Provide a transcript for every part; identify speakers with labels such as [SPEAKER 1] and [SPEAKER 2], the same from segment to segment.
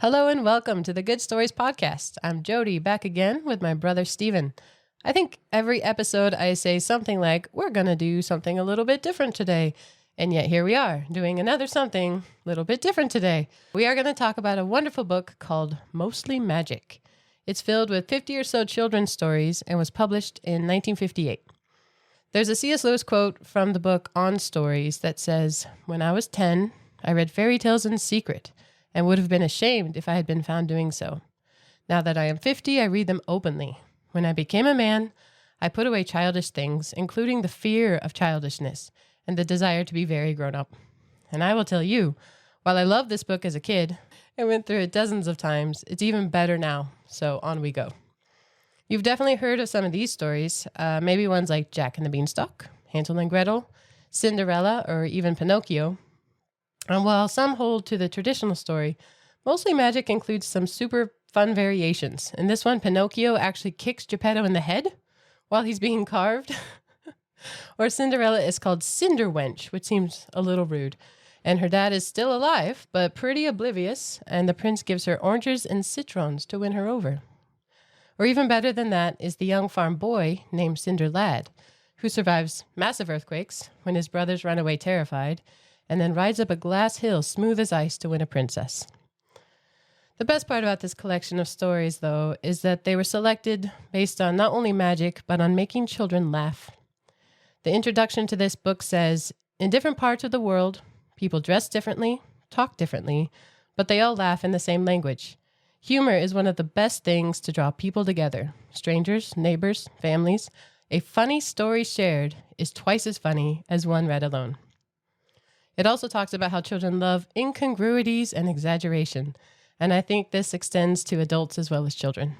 [SPEAKER 1] Hello and welcome to the Good Stories Podcast. I'm Jody, back again with my brother Steven. I think every episode I say something like, we're going to do something a little bit different today. And yet here we are, doing another something a little bit different today. We are going to talk about a wonderful book called Mostly Magic. It's filled with 50 or so children's stories and was published in 1958. There's a C.S. Lewis quote from the book On Stories that says, "When I was 10, I read fairy tales in secret and would have been ashamed if I had been found doing so. Now that I am 50, I read them openly. When I became a man, I put away childish things, including the fear of childishness and the desire to be very grown up. And I will tell you, while I loved this book as a kid and went through it dozens of times, it's even better now. So on we go." You've definitely heard of some of these stories, maybe ones like Jack and the Beanstalk, Hansel and Gretel, Cinderella, or even Pinocchio. And while some hold to the traditional story, Mostly Magic includes some super fun variations. In this one, Pinocchio actually kicks Geppetto in the head while he's being carved. Or Cinderella is called Cinder Wench, which seems a little rude. And her dad is still alive, but pretty oblivious, and the prince gives her oranges and citrons to win her over. Or even better than that is the young farm boy named Cinder Lad, who survives massive earthquakes when his brothers run away terrified, and then rides up a glass hill smooth as ice to win a princess. The best part about this collection of stories, though, is that they were selected based on not only magic, but on making children laugh. The introduction to this book says, "In different parts of the world, people dress differently, talk differently, but they all laugh in the same language. Humor is one of the best things to draw people together. Strangers, neighbors, families. A funny story shared is twice as funny as one read alone." It also talks about how children love incongruities and exaggeration, and I think this extends to adults as well as children.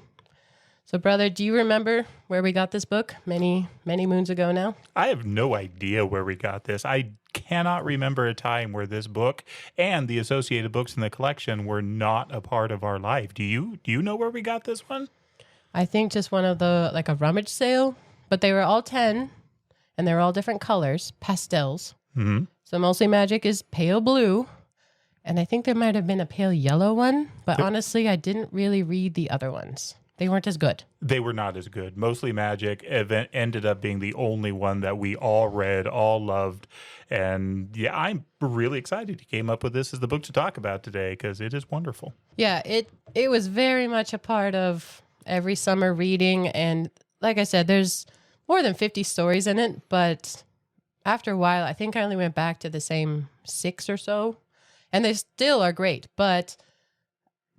[SPEAKER 1] So, brother, do you remember where we got this book many, many moons ago now?
[SPEAKER 2] I have no idea where we got this. I cannot remember a time where this book and the associated books in the collection were not a part of our life. Do you know where we got this one?
[SPEAKER 1] I think just one of the, like a rummage sale, but they were all 10, and they were all different colors, pastels.
[SPEAKER 2] Mm-hmm.
[SPEAKER 1] So Mostly Magic is pale blue, and I think there might have been a pale yellow one, but honestly, I didn't really read the other ones. They weren't as good.
[SPEAKER 2] They were not as good. Mostly Magic ended up being the only one that we all read, all loved. And yeah, I'm really excited he came up with this as the book to talk about today because it is wonderful.
[SPEAKER 1] Yeah, it was very much a part of every summer reading. And like I said, there's more than 50 stories in it, but after a while, I think I only went back to the same 6 or so. And they still are great, but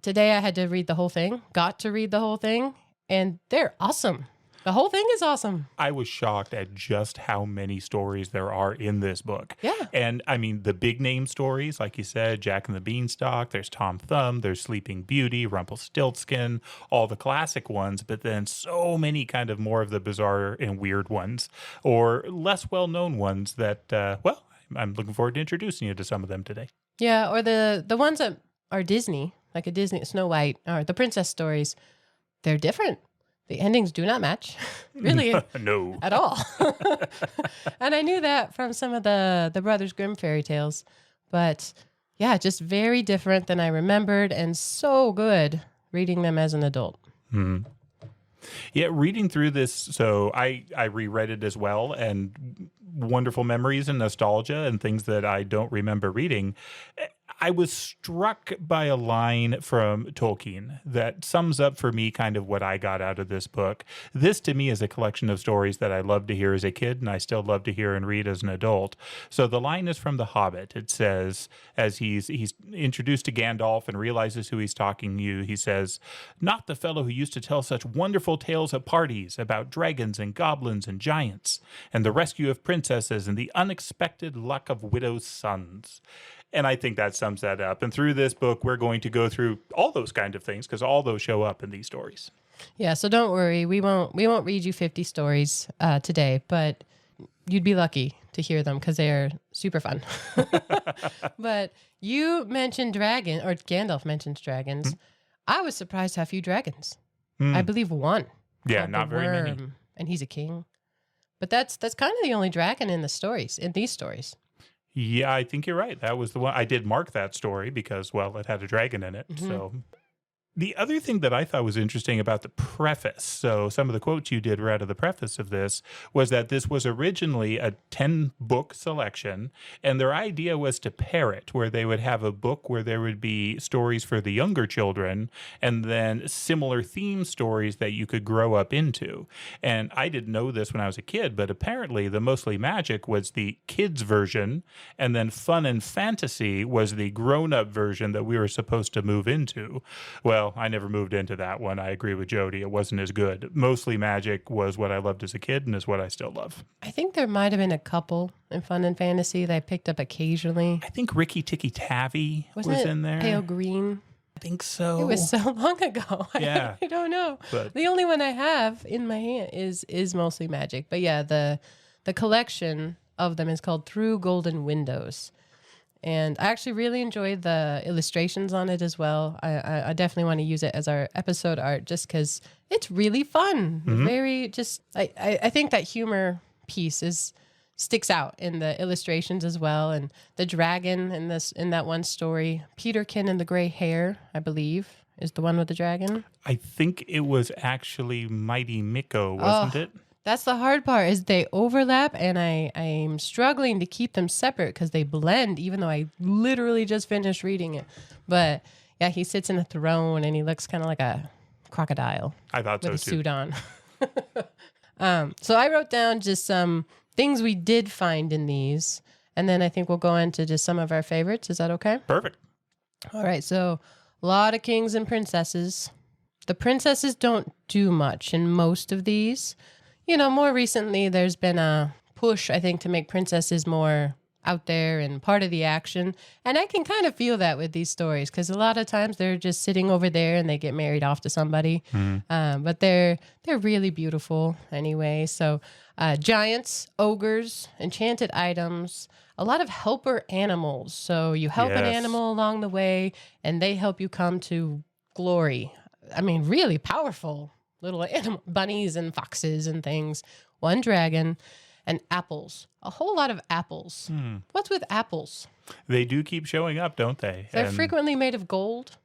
[SPEAKER 1] today I had to read the whole thing, got to read the whole thing, and they're awesome. The whole thing is awesome.
[SPEAKER 2] I was shocked at just how many stories there are in this book.
[SPEAKER 1] Yeah.
[SPEAKER 2] And I mean, the big name stories, like you said, Jack and the Beanstalk, there's Tom Thumb, there's Sleeping Beauty, Rumpelstiltskin, all the classic ones, but then so many kind of more of the bizarre and weird ones, or less well-known ones that, I'm looking forward to introducing you to some of them today.
[SPEAKER 1] Yeah, or the ones that are Disney, like a Disney Snow White, or the princess stories, they're different. The endings do not match, really,
[SPEAKER 2] No.
[SPEAKER 1] at all. And I knew that from some of the Brothers Grimm fairy tales. But yeah, just very different than I remembered and so good reading them as an adult.
[SPEAKER 2] Mm-hmm. Yeah, reading through this, so I reread it as well, and wonderful memories and nostalgia and things that I don't remember reading. I was struck by a line from Tolkien that sums up for me kind of what I got out of this book. This to me is a collection of stories that I loved to hear as a kid and I still love to hear and read as an adult. So the line is from The Hobbit. It says, as he's introduced to Gandalf and realizes who he's talking to, he says, "Not the fellow who used to tell such wonderful tales at parties about dragons and goblins and giants, and the rescue of princesses and the unexpected luck of widows' sons." And I think that sums that up. And through this book, we're going to go through all those kind of things because all those show up in these stories.
[SPEAKER 1] Yeah, so don't worry. We won't read you 50 stories today, but you'd be lucky to hear them because they are super fun. But you mentioned Gandalf mentions dragons. Mm-hmm. I was surprised how few dragons. I believe one.
[SPEAKER 2] Yeah, not very many.
[SPEAKER 1] And he's a king. But that's kind of the only dragon in these stories.
[SPEAKER 2] Yeah, I think you're right. That was the one. I did mark that story because, well, it had a dragon in it.
[SPEAKER 1] Hmm.
[SPEAKER 2] So the other thing that I thought was interesting about the preface, so some of the quotes you did were out of the preface of this, was that this was originally a 10-book selection, and their idea was to pair it, where they would have a book where there would be stories for the younger children, and then similar theme stories that you could grow up into. And I didn't know this when I was a kid, but apparently the Mostly Magic was the kids' version, and then Fun and Fantasy was the grown-up version that we were supposed to move into. Well, I never moved into that one. I agree with Jody. It wasn't as good. Mostly Magic was what I loved as a kid and is what I still love.
[SPEAKER 1] I think there might have been a couple in Fun and Fantasy that I picked up occasionally.
[SPEAKER 2] I think Ricky Tikki Tavi was
[SPEAKER 1] Wasn't it
[SPEAKER 2] in there.
[SPEAKER 1] pale green?
[SPEAKER 2] I think so.
[SPEAKER 1] It was so long ago.
[SPEAKER 2] Yeah.
[SPEAKER 1] I don't know.
[SPEAKER 2] But
[SPEAKER 1] The only one I have in my hand is Mostly Magic. But yeah, the collection of them is called Through Golden Windows. And I actually really enjoyed the illustrations on it as well. I definitely want to use it as our episode art just because it's really fun. Very just, I think that humor piece sticks out in the illustrations as well. And the dragon in that one story, Peterkin and the Gray Hair, I believe, is the one with the dragon.
[SPEAKER 2] I think it was actually Mighty Miko, wasn't it?
[SPEAKER 1] That's the hard part is they overlap and I'm struggling to keep them separate because they blend even though I literally just finished reading it. But yeah, he sits in a throne and he looks kind of like a crocodile
[SPEAKER 2] I thought
[SPEAKER 1] with
[SPEAKER 2] so
[SPEAKER 1] a
[SPEAKER 2] too.
[SPEAKER 1] suit on. So I wrote down just some things we did find in these. And then I think we'll go into just some of our favorites. Is that okay?
[SPEAKER 2] Perfect.
[SPEAKER 1] All right. So a lot of kings and princesses. The princesses don't do much in most of these. You know, more recently, there's been a push, I think, to make princesses more out there and part of the action. And I can kind of feel that with these stories because a lot of times they're just sitting over there and they get married off to somebody. But they're really beautiful anyway. So giants, ogres, enchanted items, a lot of helper animals. So you help an
[SPEAKER 2] Yes.
[SPEAKER 1] animal along the way and they help you come to glory. I mean, really powerful little animal, bunnies and foxes and things. One dragon and apples. A whole lot of apples. What's with apples?
[SPEAKER 2] They do keep showing up, don't they?
[SPEAKER 1] They're
[SPEAKER 2] And-
[SPEAKER 1] frequently made of gold.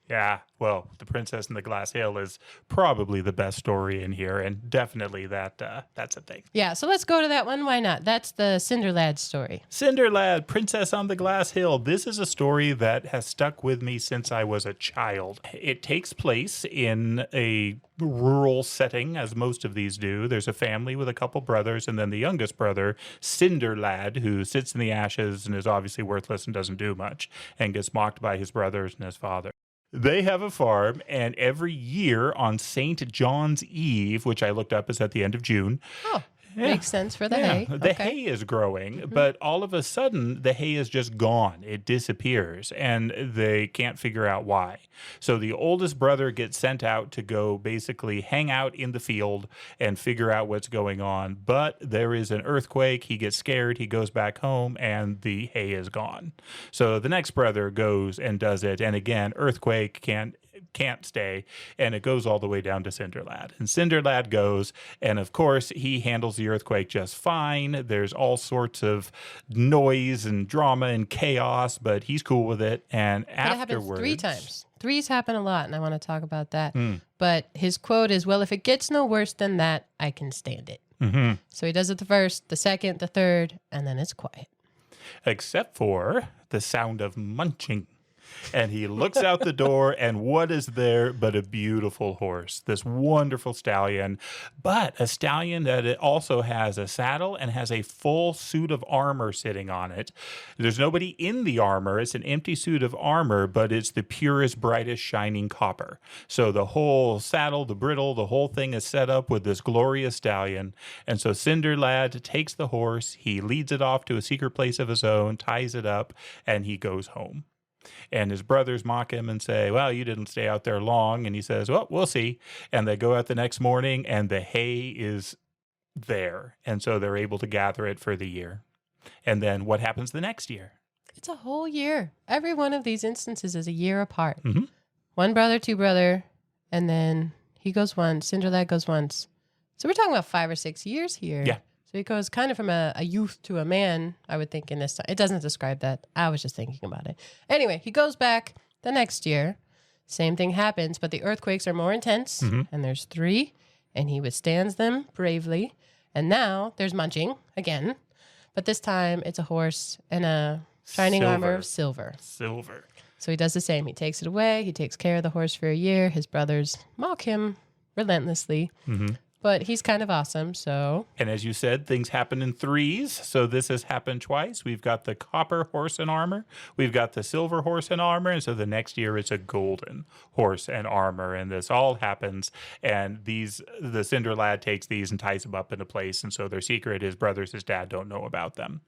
[SPEAKER 2] Yeah, well, The Princess and the Glass Hill is probably the best story in here, and definitely that's a thing.
[SPEAKER 1] Yeah, so let's go to that one. Why not? That's the Cinderlad story.
[SPEAKER 2] Cinderlad, Princess on the Glass Hill. This is a story that has stuck with me since I was a child. It takes place in a rural setting, as most of these do. There's a family with a couple brothers, and then the youngest brother, Cinderlad, who sits in the ashes and is obviously worthless and doesn't do much, and gets mocked by his brothers and his father. They have a farm, and every year on St. John's Eve, which I looked up is at the end of June.
[SPEAKER 1] Oh, makes sense for the hay.
[SPEAKER 2] The
[SPEAKER 1] Okay.
[SPEAKER 2] hay is growing, but all of a sudden the hay is just gone. It disappears, and they can't figure out why. So the oldest brother gets sent out to go basically hang out in the field and figure out what's going on. But there is an earthquake. He gets scared. He goes back home, and the hay is gone. So the next brother goes and does it, and again, earthquake can't stay, and it goes all the way down to Cinderlad. And Cinderlad goes, and of course, he handles the earthquake just fine. There's all sorts of noise and drama and chaos, but he's cool with it. And
[SPEAKER 1] But it happens
[SPEAKER 2] afterwards,
[SPEAKER 1] 3 times. Threes happen a lot, and I want to talk about that. But his quote is, well, if it gets no worse than that, I can stand it. So he does it the first, the second, the third, and then it's quiet.
[SPEAKER 2] except for the sound of munching. And he looks out the door, and what is there but a beautiful horse, this wonderful stallion, but a stallion that it also has a saddle and has a full suit of armor sitting on it. There's nobody in the armor. It's an empty suit of armor, but it's the purest, brightest, shining copper. So the whole saddle, the bridle, the whole thing is set up with this glorious stallion. And so Cinderlad takes the horse, he leads it off to a secret place of his own, ties it up, and he goes home. And his brothers mock him and say, well, you didn't stay out there long. And he says, well, we'll see. And they go out the next morning, and the hay is there. And so they're able to gather it for the year. And then what happens the next year?
[SPEAKER 1] It's a whole year. Every one of these instances is a year apart.
[SPEAKER 2] Mhm.
[SPEAKER 1] One brother, 2 brother, and then he goes once. Cinderlad goes once. So we're talking about 5 or 6 years here.
[SPEAKER 2] Yeah.
[SPEAKER 1] So he goes kind of from a youth to a man, I would think, in this time. It doesn't describe that. I was just thinking about it. Anyway, he goes back the next year. Same thing happens, but the earthquakes are more intense, and there's 3, and he withstands them bravely. And now there's munching again, but this time it's a horse and a shining armor of silver.
[SPEAKER 2] Silver.
[SPEAKER 1] So he does the same. He takes it away. He takes care of the horse for a year. His brothers mock him relentlessly. But he's kind of awesome, so...
[SPEAKER 2] And as you said, things happen in 3s. So this has happened twice. We've got the copper horse and armor. We've got the silver horse and armor. And so the next year it's a golden horse and armor. And this all happens. And the Cinder Lad takes these and ties them up into place. And so they're secret. His brothers, his dad don't know about them.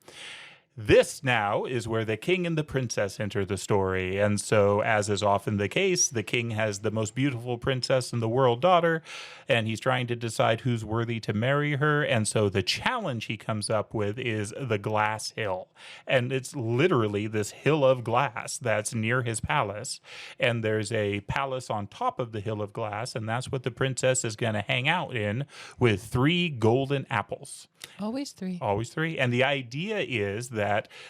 [SPEAKER 2] This now is where the king and the princess enter the story. And so, as is often the case, the king has the most beautiful princess in the world daughter, and he's trying to decide who's worthy to marry her. And so the challenge he comes up with is the glass hill. And it's literally this hill of glass that's near his palace. And there's a palace on top of the hill of glass, and that's what the princess is going to hang out in with 3 golden apples.
[SPEAKER 1] Always 3.
[SPEAKER 2] Always 3. And the idea is that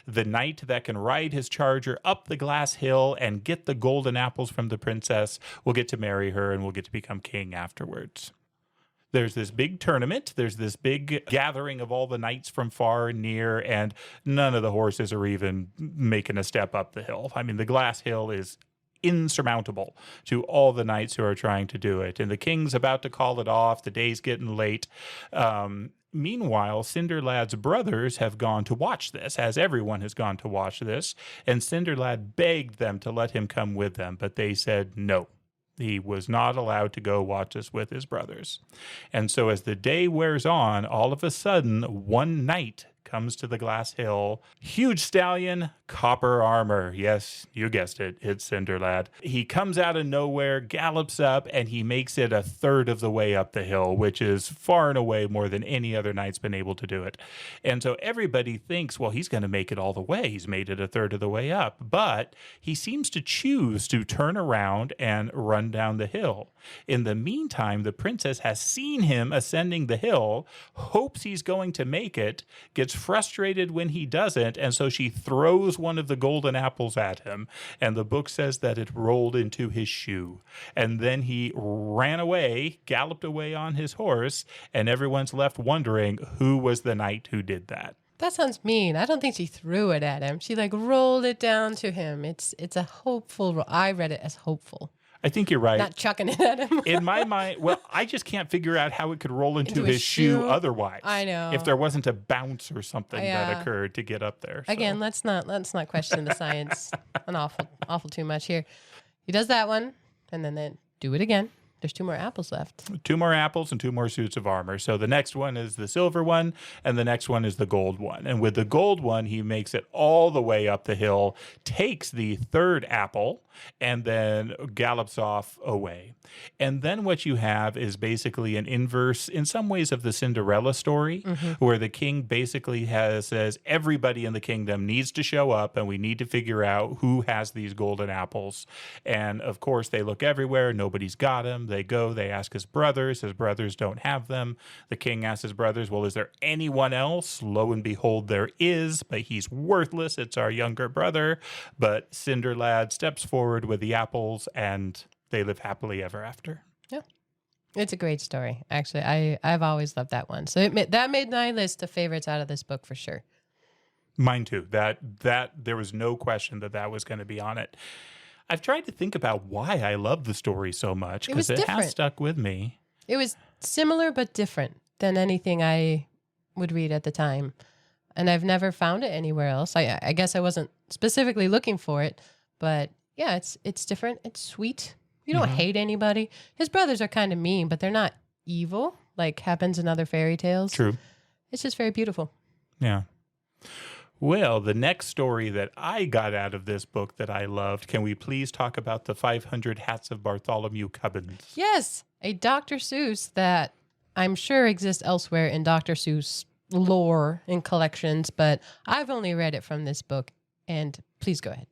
[SPEAKER 2] the knight that can ride his charger up the glass hill and get the golden apples from the princess will get to marry her and will get to become king afterwards. There's this big tournament. There's this big gathering of all the knights from far and near, and none of the horses are even making a step up the hill. I mean, the glass hill is insurmountable to all the knights who are trying to do it. And the king's about to call it off. The day's getting late. Meanwhile, Cinder Lad's brothers have gone to watch this, as everyone has gone to watch this, and Cinder Lad begged them to let him come with them, but they said no. He was not allowed to go watch this with his brothers. And so as the day wears on, all of a sudden, one knight comes to the glass hill. Huge stallion, copper armor. Yes, you guessed it. It's Cinder Lad. He comes out of nowhere, gallops up, and he makes it a third of the way up the hill, which is far and away more than any other knight's been able to do it. And so everybody thinks, well, he's going to make it all the way. He's made it a third of the way up. But he seems to choose to turn around and run down the hill. In the meantime, the princess has seen him ascending the hill, hopes he's going to make it, gets frustrated when he doesn't, and so she throws one of the golden apples at him, and the book says that it rolled into his shoe. And then he ran away, galloped away on his horse, and everyone's left wondering who was the knight who did that.
[SPEAKER 1] That sounds mean. I don't think she threw it at him. She rolled it down to him. It's a hopeful. I read it as hopeful.
[SPEAKER 2] I think you're right.
[SPEAKER 1] Not chucking it at him.
[SPEAKER 2] In my mind, well, I just can't figure out how it could roll into his shoe otherwise.
[SPEAKER 1] I know.
[SPEAKER 2] If there wasn't a bounce or something that occurred to get up there. So.
[SPEAKER 1] Again, let's not question the science an awful too much here. He does that one, and then do it again. There's 2 more apples left.
[SPEAKER 2] 2 more apples and 2 more suits of armor. So the next one is the silver one, and the next one is the gold one. And with the gold one, he makes it all the way up the hill, takes the 3rd apple, and then gallops off away. And then what you have is basically an inverse, in some ways, of the Cinderella story, where the king basically says everybody in the kingdom needs to show up, and we need to figure out who has these golden apples. And of course, they look everywhere. Nobody's got them. They go, they ask his brothers. His brothers don't have them. The king asks his brothers, well, is there anyone else? Lo and behold, there is, but he's worthless. It's our younger brother. But Cinder Lad steps forward with the apples, and they live happily ever after.
[SPEAKER 1] Yeah. It's a great story. Actually, I've always loved that one. So that made my list of favorites out of this book for sure.
[SPEAKER 2] Mine too. That there was no question that was going to be on it. I've tried to think about why I love the story so much, because it has stuck with me.
[SPEAKER 1] It was similar but different than anything I would read at the time. And I've never found it anywhere else. I guess I wasn't specifically looking for it, but yeah, it's different. It's sweet. You don't hate anybody. His brothers are kind of mean, but they're not evil like happens in other fairy tales.
[SPEAKER 2] True.
[SPEAKER 1] It's just very beautiful.
[SPEAKER 2] Yeah. Well, the next story that I got out of this book that I loved, can we please talk about the 500 Hats of Bartholomew Cubbins?
[SPEAKER 1] Yes, a Dr. Seuss that I'm sure exists elsewhere in Dr. Seuss lore and collections, but I've only read it from this book, and please go ahead.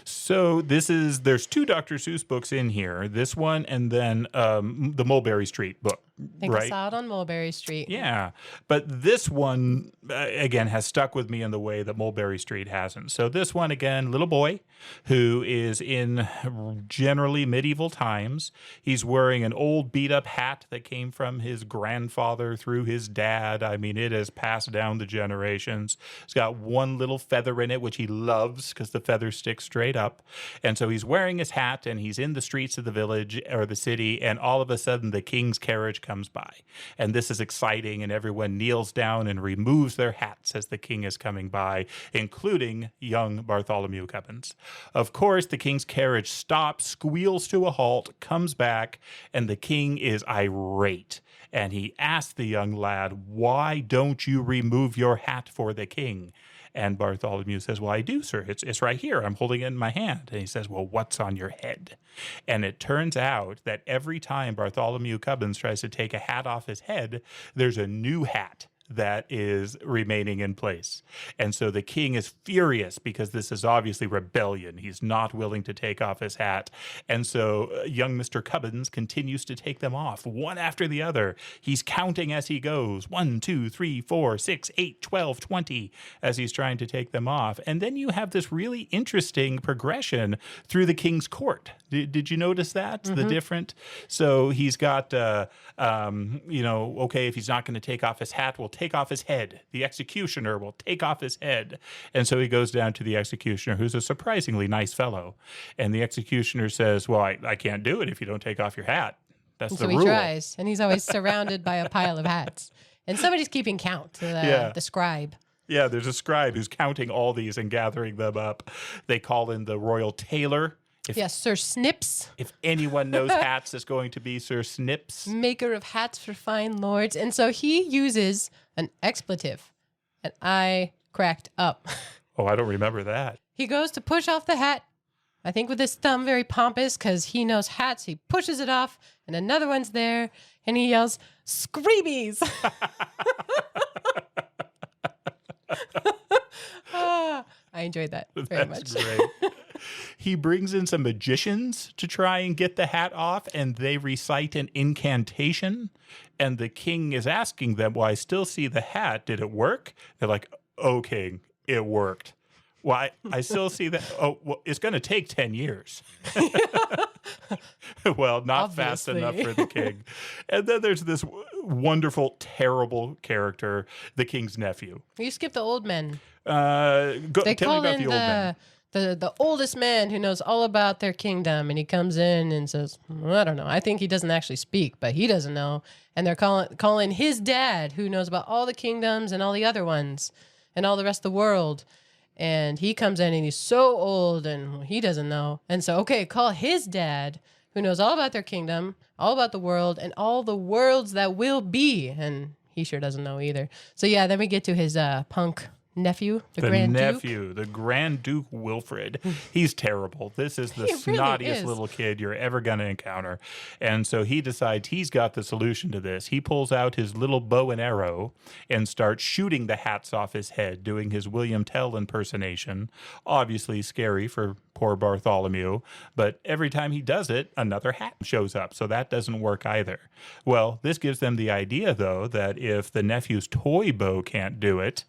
[SPEAKER 2] So there's 2 Dr. Seuss books in here, this one and then the Mulberry Street book.
[SPEAKER 1] I think I
[SPEAKER 2] right?
[SPEAKER 1] saw it on Mulberry Street.
[SPEAKER 2] Yeah. But this one, again, has stuck with me in the way that Mulberry Street hasn't. So this one, again, little boy who is in generally medieval times. He's wearing an old beat up hat that came from his grandfather through his dad. I mean, it has passed down the generations. It's got one little feather in it, which he loves because the feather sticks straight up. And so he's wearing his hat and he's in the streets of the village or the city. And all of a sudden, the king's carriage comes by. And this is exciting, and everyone kneels down and removes their hats as the king is coming by, including young Bartholomew Cubbins. Of course, the king's carriage stops, squeals to a halt, comes back, and the king is irate. And he asks the young lad, "Why don't you remove your hat for the king?" And Bartholomew says, "Well, I do, sir. It's right here. I'm holding it in my hand." And he says, "Well, what's on your head?" And it turns out that every time Bartholomew Cubbins tries to take a hat off his head, there's a new hat that is remaining in place. And so the king is furious because this is obviously rebellion. He's not willing to take off his hat. And so young Mr. Cubbins continues to take them off one after the other. He's counting as he goes 1, 2, 3, 4, 6, 8, 12, 20 as he's trying to take them off. And then you have this really interesting progression through the king's court. Did you notice that? Mm-hmm. The different? So he's got, okay, if he's not going to take off his hat, we'll take off his head. The executioner will take off his head. And so he goes down to the executioner, who's a surprisingly nice fellow. And the executioner says, "Well, I can't do it if you don't take off your hat. That's the rule."
[SPEAKER 1] So he tries, and he's always surrounded by a pile of hats. And somebody's keeping count, the scribe.
[SPEAKER 2] Yeah, there's a scribe who's counting all these and gathering them up. They call in the royal tailor.
[SPEAKER 1] Yes, Sir Snips.
[SPEAKER 2] If anyone knows hats, it's going to be Sir Snips.
[SPEAKER 1] Maker of hats for fine lords. And so he uses an expletive. And I cracked up.
[SPEAKER 2] Oh, I don't remember that.
[SPEAKER 1] He goes to push off the hat, I think with his thumb, very pompous, because he knows hats. He pushes it off, and another one's there, and he yells, "Screebies!" I enjoyed that very much.
[SPEAKER 2] That's great. He brings in some magicians to try and get the hat off, and they recite an incantation. And the king is asking them, "Well, I still see the hat. Did it work?" They're like, "Oh, king, it worked." "Well, I still see that." "Oh, well, it's going to take 10 years. Well, not
[SPEAKER 1] Obviously.
[SPEAKER 2] Fast enough for the king. And then there's this wonderful, terrible character, the king's nephew.
[SPEAKER 1] You skipped the old men.
[SPEAKER 2] Tell me about the old man.
[SPEAKER 1] The oldest man who knows all about their kingdom, and he comes in and says, "I don't know. I think he doesn't actually speak, but he doesn't know." And they're calling his dad, who knows about all the kingdoms and all the other ones and all the rest of the world. And he comes in and he's so old and he doesn't know. And so, okay, call his dad, who knows all about their kingdom, all about the world, and all the worlds that will be. And he sure doesn't know either. So yeah, then we get to his punk nephew, the Grand Duke.
[SPEAKER 2] The Grand Duke Wilfred. He's terrible. This is the
[SPEAKER 1] He really
[SPEAKER 2] snottiest
[SPEAKER 1] is.
[SPEAKER 2] little kid you're ever going to encounter. And so he decides he's got the solution to this. He pulls out his little bow and arrow and starts shooting the hats off his head, doing his William Tell impersonation. Obviously scary for poor Bartholomew, but every time he does it, another hat shows up, so that doesn't work either. Well, this gives them the idea, though, that if the nephew's toy bow can't do it,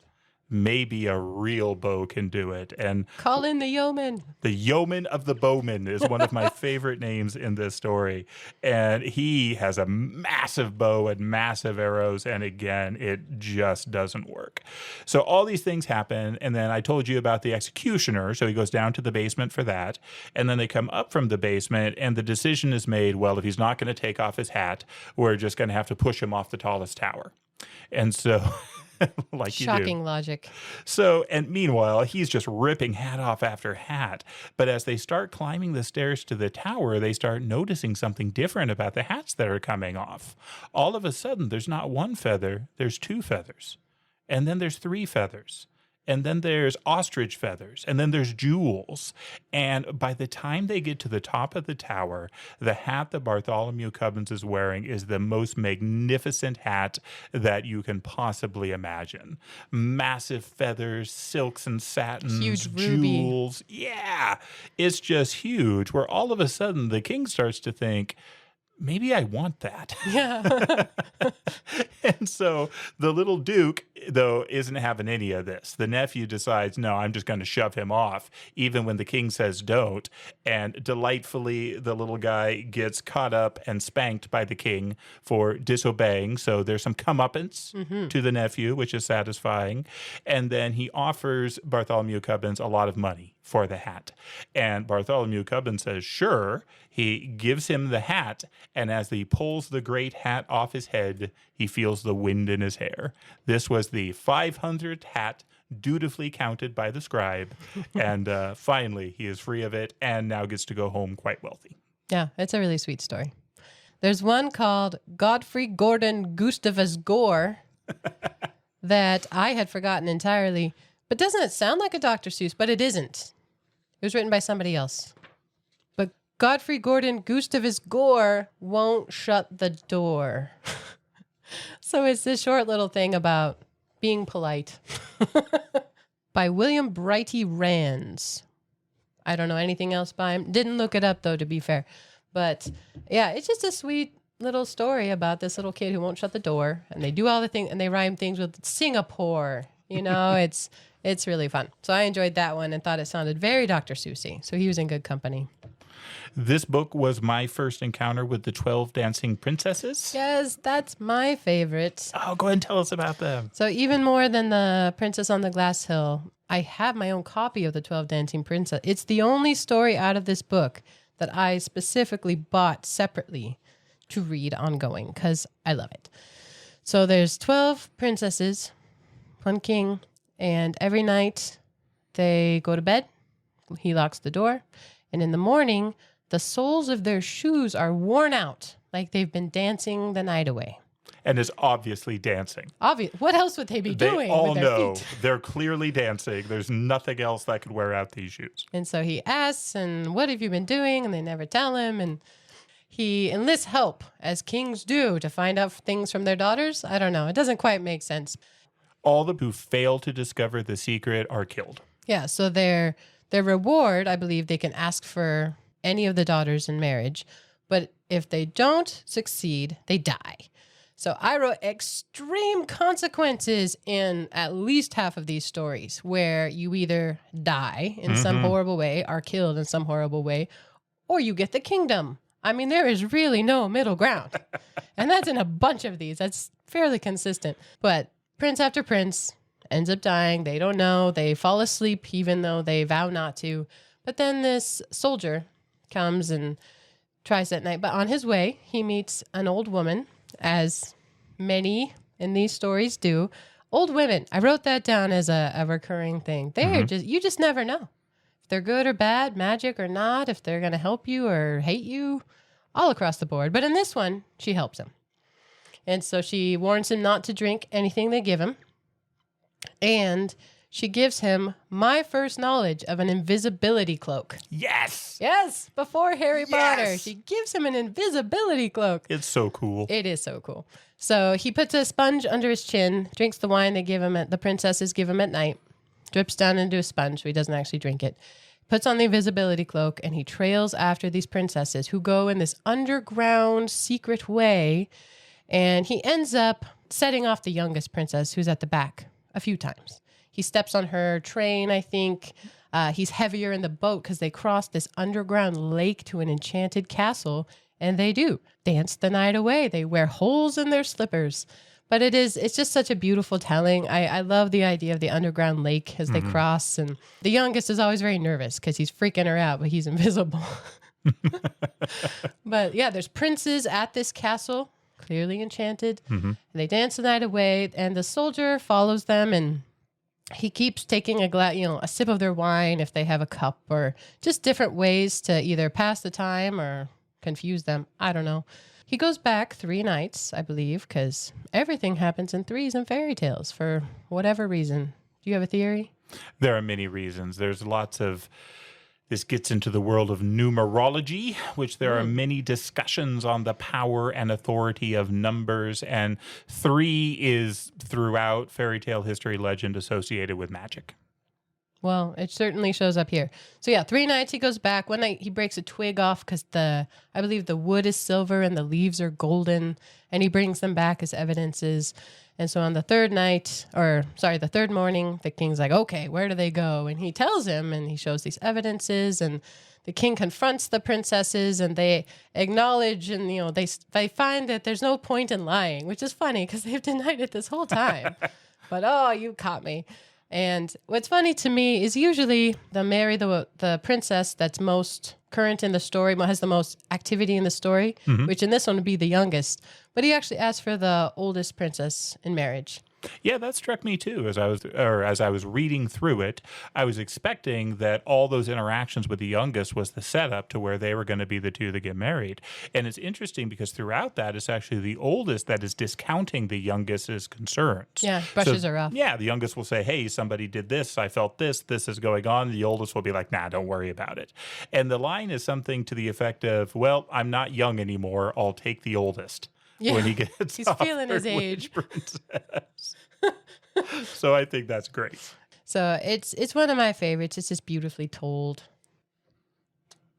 [SPEAKER 2] maybe a real bow can do it. And
[SPEAKER 1] Call in the yeoman.
[SPEAKER 2] the yeoman of the bowman is one of my favorite names in this story. And he has a massive bow and massive arrows. And again, it just doesn't work. So all these things happen. And then I told you about the executioner. So he goes down to the basement for that. And then they come up from the basement and the decision is made, well, if he's not going to take off his hat, we're just going to have to push him off the tallest tower. And so... like
[SPEAKER 1] Shocking
[SPEAKER 2] you do.
[SPEAKER 1] logic.
[SPEAKER 2] So, and meanwhile, he's just ripping hat off after hat. But as they start climbing the stairs to the tower, they start noticing something different about the hats that are coming off. All of a sudden, there's not one feather, there's 2 feathers. And then there's 3 feathers. And then there's ostrich feathers, and then there's jewels. And by the time they get to the top of the tower, the hat that Bartholomew Cubbins is wearing is the most magnificent hat that you can possibly imagine. Massive feathers, silks and satins,
[SPEAKER 1] Huge ruby.
[SPEAKER 2] jewels. Yeah, it's just huge, where all of a sudden the king starts to think, maybe I want that.
[SPEAKER 1] Yeah.
[SPEAKER 2] And so the little Duke, though, isn't having any of this. The nephew decides, no, I'm just going to shove him off, even when the king says don't. And delightfully, the little guy gets caught up and spanked by the king for disobeying. So there's some comeuppance to the nephew, which is satisfying. And then he offers Bartholomew Cubbins a lot of money for the hat. And Bartholomew Cubbins says, sure. He gives him the hat, and as he pulls the great hat off his head, he feels the wind in his hair. This was the 500th hat dutifully counted by the scribe, and finally he is free of it and now gets to go home quite wealthy.
[SPEAKER 1] Yeah, it's a really sweet story. There's one called Godfrey Gordon Gustavus Gore that I had forgotten entirely. But doesn't it sound like a Dr. Seuss? But it isn't. It was written by somebody else. But Godfrey Gordon Gustavus Gore won't shut the door. So it's this short little thing about being polite. By William Brighty Rands. I don't know anything else by him. Didn't look it up, though, to be fair. But, yeah, it's just a sweet little story about this little kid who won't shut the door. And they do all the things, and they rhyme things with Singapore. You know, it's really fun. So I enjoyed that one and thought it sounded very Dr. Seussy. So he was in good company.
[SPEAKER 2] This book was my first encounter with the 12 Dancing Princesses.
[SPEAKER 1] Yes, that's my favorite.
[SPEAKER 2] Oh, go ahead and tell us about them.
[SPEAKER 1] So even more than the Princess on the Glass Hill, I have my own copy of the 12 Dancing Princesses. It's the only story out of this book that I specifically bought separately to read ongoing because I love it. So there's 12 princesses, one king, and every night they go to bed. He locks the door. And in the morning, the soles of their shoes are worn out, like they've been dancing the night away.
[SPEAKER 2] And is obviously dancing.
[SPEAKER 1] What else would they be doing?
[SPEAKER 2] They all
[SPEAKER 1] with their
[SPEAKER 2] know
[SPEAKER 1] feet?
[SPEAKER 2] they're clearly dancing. There's nothing else that could wear out these shoes.
[SPEAKER 1] And so he asks, and what have you been doing? And they never tell him. And he enlists help, as kings do, to find out things from their daughters. I don't know. It doesn't quite make sense.
[SPEAKER 2] All the who fail to discover the secret are killed.
[SPEAKER 1] Yeah, so their reward, I believe they can ask for any of the daughters in marriage. But if they don't succeed, they die. So I wrote extreme consequences in at least half of these stories where you either die in some horrible way, are killed in some horrible way, or you get the kingdom. I mean, there is really no middle ground. And that's in a bunch of these. That's fairly consistent. But prince after prince ends up dying. They don't know. They fall asleep even though they vow not to. But then this soldier comes and tries that night. But on his way, he meets an old woman, as many in these stories do. Old women. I wrote that down as a recurring thing. They're you just never know if they're good or bad, magic or not, if they're going to help you or hate you, all across the board. But in this one, she helps him. And so she warns him not to drink anything they give him. And she gives him my first knowledge of an invisibility cloak.
[SPEAKER 2] Yes!
[SPEAKER 1] Yes, before Harry Potter.
[SPEAKER 2] Yes!
[SPEAKER 1] She gives him an invisibility cloak.
[SPEAKER 2] It's so cool.
[SPEAKER 1] It is so cool. So he puts a sponge under his chin, drinks the wine the princesses give him at night, drips down into a sponge so he doesn't actually drink it, puts on the invisibility cloak, and he trails after these princesses who go in this underground secret way, and he ends up setting off the youngest princess who's at the back a few times. He steps on her train, I think. He's heavier in the boat because they cross this underground lake to an enchanted castle, and they do dance the night away. They wear holes in their slippers. But it's just such a beautiful telling. I love the idea of the underground lake as they cross, and the youngest is always very nervous because he's freaking her out, but he's invisible. But yeah, there's princes at this castle, clearly enchanted, and they dance the night away, and the soldier follows them, and he keeps taking a sip of their wine if they have a cup, or just different ways to either pass the time or confuse them. I don't know. He goes back 3 nights, I believe, because everything happens in threes in fairy tales for whatever reason. Do you have a theory?
[SPEAKER 2] There are many reasons. There's lots of... This gets into the world of numerology, which there are many discussions on the power and authority of numbers. And 3 is throughout fairy tale history legend associated with magic.
[SPEAKER 1] Well, it certainly shows up here. So yeah, 3 nights he goes back. One night he breaks a twig off because I believe the wood is silver and the leaves are golden, and he brings them back as evidences. And so on the third morning, the king's like, okay, where do they go? And he tells him, and he shows these evidences, and the king confronts the princesses, and they acknowledge, and they find that there's no point in lying, which is funny because they've denied it this whole time. But oh, you caught me. And what's funny to me is usually they'll marry the princess that's most current in the story, has the most activity in the story, which in this one would be the youngest. But he actually asked for the oldest princess in marriage.
[SPEAKER 2] Yeah, that struck me too. As I was reading through it, I was expecting that all those interactions with the youngest was the setup to where they were going to be the two that get married. And it's interesting because throughout that, it's actually the oldest that is discounting the youngest's concerns.
[SPEAKER 1] Yeah, brushes her off.
[SPEAKER 2] Yeah, the youngest will say, "Hey, somebody did this. I felt this. This is going on." The oldest will be like, "Nah, don't worry about it." And the line is something to the effect of, "Well, I'm not young anymore. I'll take the oldest."
[SPEAKER 1] Yeah,
[SPEAKER 2] when he gets
[SPEAKER 1] he's feeling his age.
[SPEAKER 2] So I think that's great.
[SPEAKER 1] So it's one of my favorites. It's just beautifully told.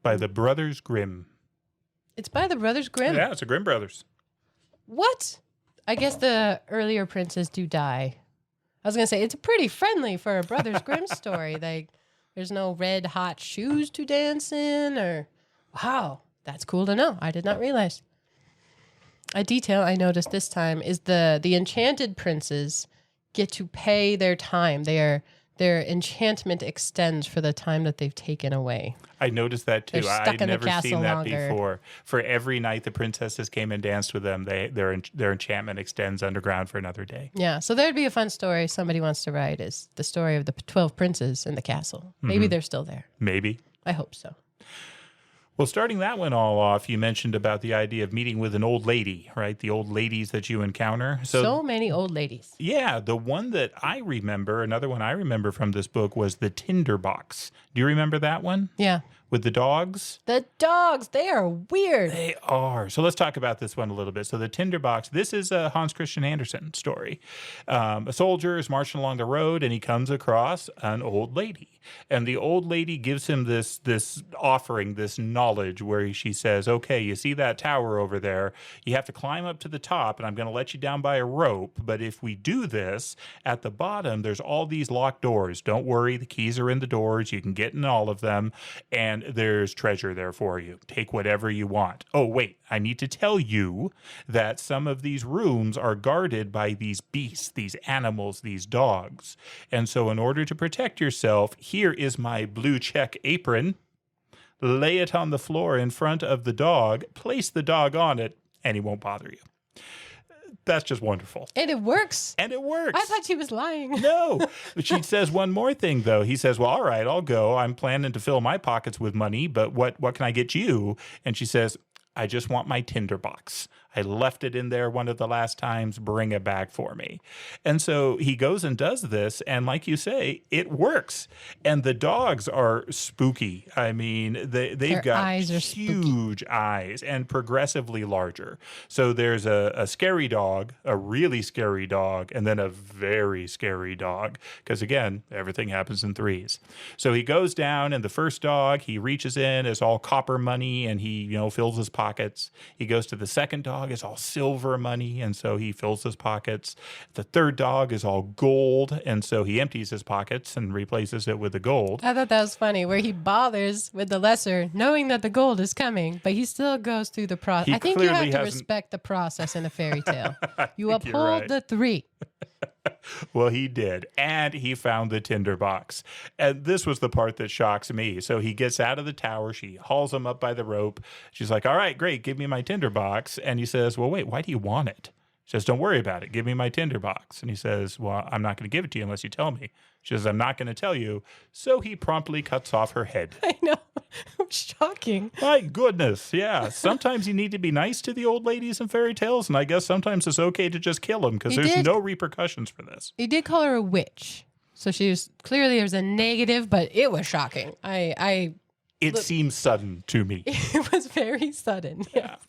[SPEAKER 2] By the Brothers Grimm.
[SPEAKER 1] It's by the Brothers Grimm.
[SPEAKER 2] Yeah, it's the Grimm brothers.
[SPEAKER 1] What? I guess the earlier princes do die. I was going to say, it's pretty friendly for a Brothers Grimm story. There's no red hot shoes to dance in or... Wow, that's cool to know. I did not realize. A detail I noticed this time is the enchanted princes get to pay their time. Their enchantment extends for the time that they've taken away.
[SPEAKER 2] I noticed that too.
[SPEAKER 1] They're stuck
[SPEAKER 2] I'd
[SPEAKER 1] in the
[SPEAKER 2] never seen
[SPEAKER 1] castle
[SPEAKER 2] that
[SPEAKER 1] longer.
[SPEAKER 2] before. For every night the princesses came and danced with them, their enchantment extends underground for another day.
[SPEAKER 1] Yeah, so there'd be a fun story somebody wants to write is the story of the 12 princes in the castle. Maybe they're still there.
[SPEAKER 2] Maybe.
[SPEAKER 1] I hope so.
[SPEAKER 2] Well, starting that one all off, you mentioned about the idea of meeting with an old lady, right? The old ladies that you encounter.
[SPEAKER 1] So many old ladies.
[SPEAKER 2] Yeah, the one that I remember, another one I remember from this book was the tinderbox. Do you remember that one?
[SPEAKER 1] Yeah.
[SPEAKER 2] With the dogs?
[SPEAKER 1] The dogs, they are weird.
[SPEAKER 2] They are. So let's talk about this one a little bit. So the tinderbox, this is a Hans Christian Andersen story. A soldier is marching along the road and he comes across an old lady. And the old lady gives him this offering, this knowledge where she says, okay, you see that tower over there? You have to climb up to the top and I'm going to let you down by a rope. But if we do this, at the bottom, there's all these locked doors. Don't worry, the keys are in the doors. You can get in all of them. And there's treasure there for you. Take whatever you want. Oh, wait, I need to tell you that some of these rooms are guarded by these beasts, these animals, these dogs. And so in order to protect yourself, here is my blue check apron. Lay it on the floor in front of the dog. Place the dog on it, and he won't bother you. That's just wonderful.
[SPEAKER 1] And it works.
[SPEAKER 2] And it works.
[SPEAKER 1] I thought she was lying.
[SPEAKER 2] No. She says one more thing, though. He says, well, all right, I'll go. I'm planning to fill my pockets with money, but what can I get you? And she says, I just want my tinderbox. I left it in there one of the last times. Bring it back for me. And so he goes and does this. And like you say, it works. And the dogs are spooky. I mean, they've got huge eyes and progressively larger. So there's a scary dog, a really scary dog, and then a very scary dog. Because again, everything happens in threes. So he goes down and the first dog, he reaches in, it's all copper money and he, fills his pockets. He goes to the second dog. Is all silver money, and so he fills his pockets. The third dog is all gold, and so he empties his pockets and replaces it with the gold.
[SPEAKER 1] I thought that was funny, where he bothers with the lesser, knowing that the gold is coming, but he still goes through the process. I think you have to respect the process in a fairy tale. You uphold the three.
[SPEAKER 2] Well, he did, and he found the tinderbox. And this was the part that shocks me. So he gets out of the tower. She hauls him up by the rope. She's like, all right, great, give me my tinderbox. And he says, well, wait, why do you want it? She says, don't worry about it. Give me my tinderbox. And he says, well, I'm not going to give it to you unless you tell me. She says, I'm not going to tell you. So he promptly cuts off her head.
[SPEAKER 1] I know. Shocking.
[SPEAKER 2] My goodness. Yeah. Sometimes you need to be nice to the old ladies in fairy tales. And I guess sometimes it's okay to just kill them because there's no repercussions for this.
[SPEAKER 1] He did call her a witch. So she was clearly there's a negative, but it was shocking. It
[SPEAKER 2] seems sudden to me.
[SPEAKER 1] It was very sudden. Yes.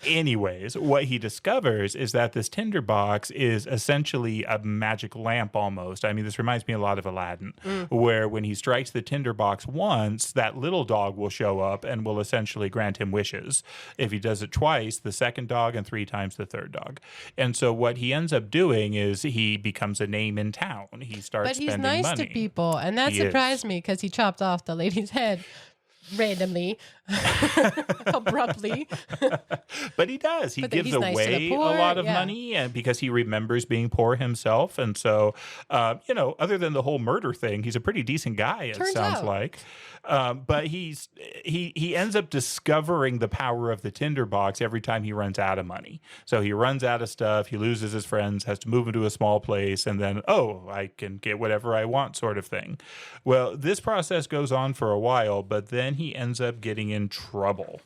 [SPEAKER 2] Anyways, what he discovers is that this tinderbox is essentially a magic lamp almost. I mean, this reminds me a lot of Aladdin, where when he strikes the tinderbox once, that little dog will show up and will essentially grant him wishes. If he does it twice, the second dog, and 3 times the third dog. And so what he ends up doing is he becomes a name in town. He starts spending money.
[SPEAKER 1] But he's nice to people, and that surprised me because he chopped off the lady's head. Randomly, abruptly.
[SPEAKER 2] But he does. He gives away a lot of money, and because he remembers being poor himself. And so, other than the whole murder thing, he's a pretty decent guy, it sounds like. But he ends up discovering the power of the tinderbox every time he runs out of money. So he runs out of stuff, he loses his friends, has to move into a small place, and then, I can get whatever I want sort of thing. Well, this process goes on for a while, but then he ends up getting in trouble.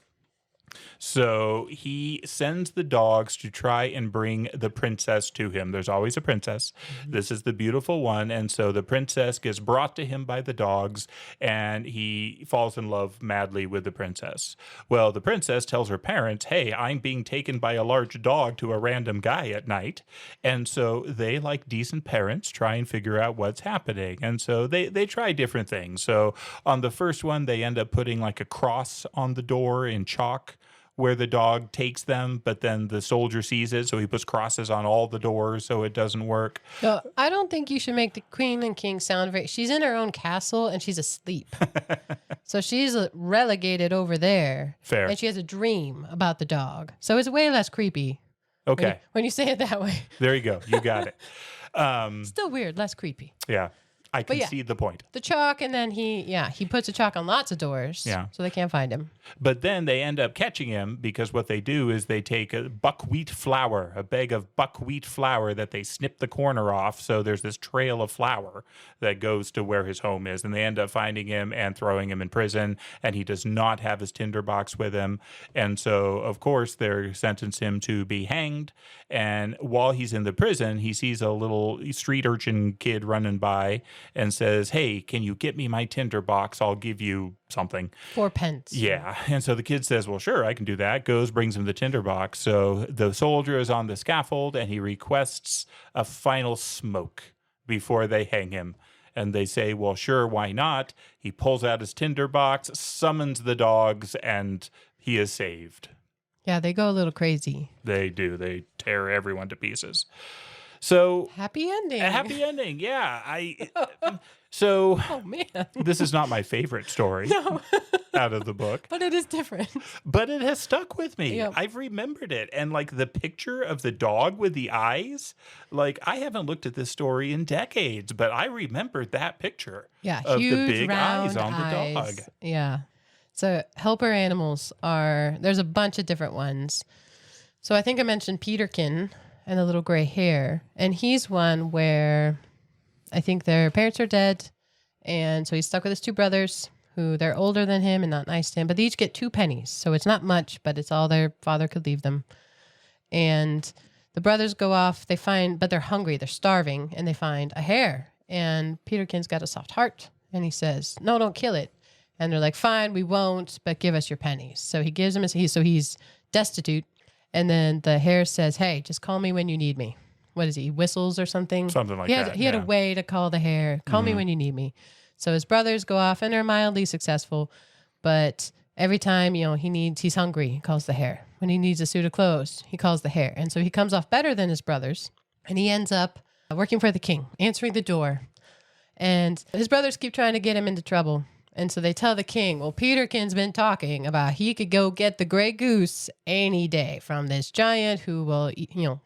[SPEAKER 2] So he sends the dogs to try and bring the princess to him. There's always a princess. This is the beautiful one. And so the princess gets brought to him by the dogs, and he falls in love madly with the princess. Well, the princess tells her parents, hey, I'm being taken by a large dog to a random guy at night. And so they, like decent parents, try and figure out what's happening. And so they try different things. So on the first one, they end up putting like a cross on the door in chalk, where the dog takes them, but then the soldier sees it, so he puts crosses on all the doors so it doesn't work.
[SPEAKER 1] No, I don't think you should make the queen and king sound very... She's in her own castle, and she's asleep. So she's relegated over there.
[SPEAKER 2] Fair.
[SPEAKER 1] And she has a dream about the dog. So it's way less creepy.
[SPEAKER 2] Okay.
[SPEAKER 1] When you say it that way.
[SPEAKER 2] There you go. You got it.
[SPEAKER 1] Still weird, less creepy.
[SPEAKER 2] Yeah. I concede the point.
[SPEAKER 1] The chalk, and then he puts a chalk on lots of doors, so they can't find him.
[SPEAKER 2] But then they end up catching him because what they do is they take a buckwheat flour, a bag of buckwheat flour that they snip the corner off, so there's this trail of flour that goes to where his home is, and they end up finding him and throwing him in prison, and he does not have his tinderbox with him, and so, of course, they're sentencing him to be hanged, and while he's in the prison, he sees a little street urchin kid running by and says, hey, can you get me my tinderbox? I'll give you something.
[SPEAKER 1] 4 pence.
[SPEAKER 2] Yeah. And so the kid says, well, sure, I can do that. Goes, brings him the tinderbox. So the soldier is on the scaffold, and he requests a final smoke before they hang him. And they say, well, sure, why not? He pulls out his tinderbox, summons the dogs, and he is saved.
[SPEAKER 1] Yeah, they go a little crazy.
[SPEAKER 2] They do. They tear everyone to pieces. So
[SPEAKER 1] happy ending.
[SPEAKER 2] A happy ending, yeah. Oh
[SPEAKER 1] man,
[SPEAKER 2] this is not my favorite story out of the book,
[SPEAKER 1] but it is different.
[SPEAKER 2] But it has stuck with me.
[SPEAKER 1] Yep.
[SPEAKER 2] I've remembered it, and like the picture of the dog with the eyes. Like I haven't looked at this story in decades, but I remembered that picture.
[SPEAKER 1] Yeah,
[SPEAKER 2] of
[SPEAKER 1] huge,
[SPEAKER 2] the big eyes on
[SPEAKER 1] eyes.
[SPEAKER 2] The dog.
[SPEAKER 1] Yeah. So helper animals there's a bunch of different ones. So I think I mentioned Peterkin and the little gray hair. And he's one where I think their parents are dead. And so he's stuck with his 2 brothers who they're older than him and not nice to him. But they each get 2 pennies. So it's not much, but it's all their father could leave them. And the brothers go off. But they're hungry. They're starving. And they find a hare. And Peterkin's got a soft heart. And he says, no, don't kill it. And they're like, fine, we won't, but give us your pennies. So he gives him he's destitute. And then the hare says, hey, just call me when you need me. What is he whistles or something?
[SPEAKER 2] Something like
[SPEAKER 1] that. He had a way to call the hare. Call me when you need me. So his brothers go off and are mildly successful. But every time, he's hungry, he calls the hare. When he needs a suit of clothes, he calls the hare. And so he comes off better than his brothers. And he ends up working for the king, answering the door. And his brothers keep trying to get him into trouble. And so they tell the king, well, Peterkin's been talking about he could go get the gray goose any day from this giant who will,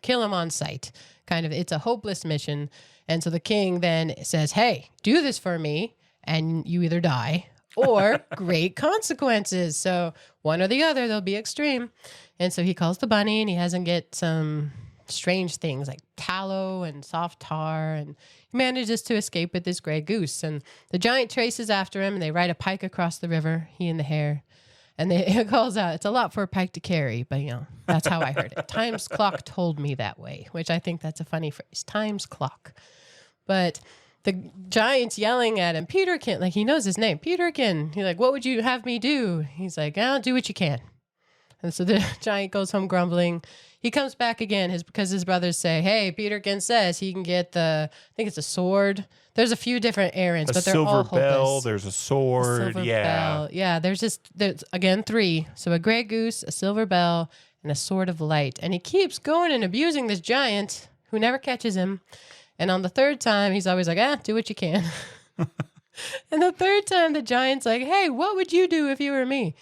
[SPEAKER 1] kill him on sight. It's a hopeless mission. And so the king then says, hey, do this for me, and you either die or great consequences. So one or the other, they'll be extreme. And so he calls the bunny, and he has him get some strange things like tallow and soft tar, and he manages to escape with this gray goose. And the giant traces after him, and they ride a pike across the river, he and the hare. And it calls out, it's a lot for a pike to carry, but that's how I heard it. Time's clock told me that way, which I think that's a funny phrase. Time's clock. But the giant's yelling at him, Peterkin, like he knows his name, Peterkin. He's like, what would you have me do? He's like, I'll do what you can. And so the giant goes home grumbling. He comes back again because his brothers say, hey, Peterkin says he can get I think it's a sword. There's a few different errands, but they're all
[SPEAKER 2] silver
[SPEAKER 1] hopeless.
[SPEAKER 2] bell, there's a sword.
[SPEAKER 1] Silver bell. Yeah, there's again, 3. So a gray goose, a silver bell, and a sword of light. And he keeps going and abusing this giant who never catches him. And on the 3rd time, he's always like, do what you can. And the 3rd time, the giant's like, hey, what would you do if you were me?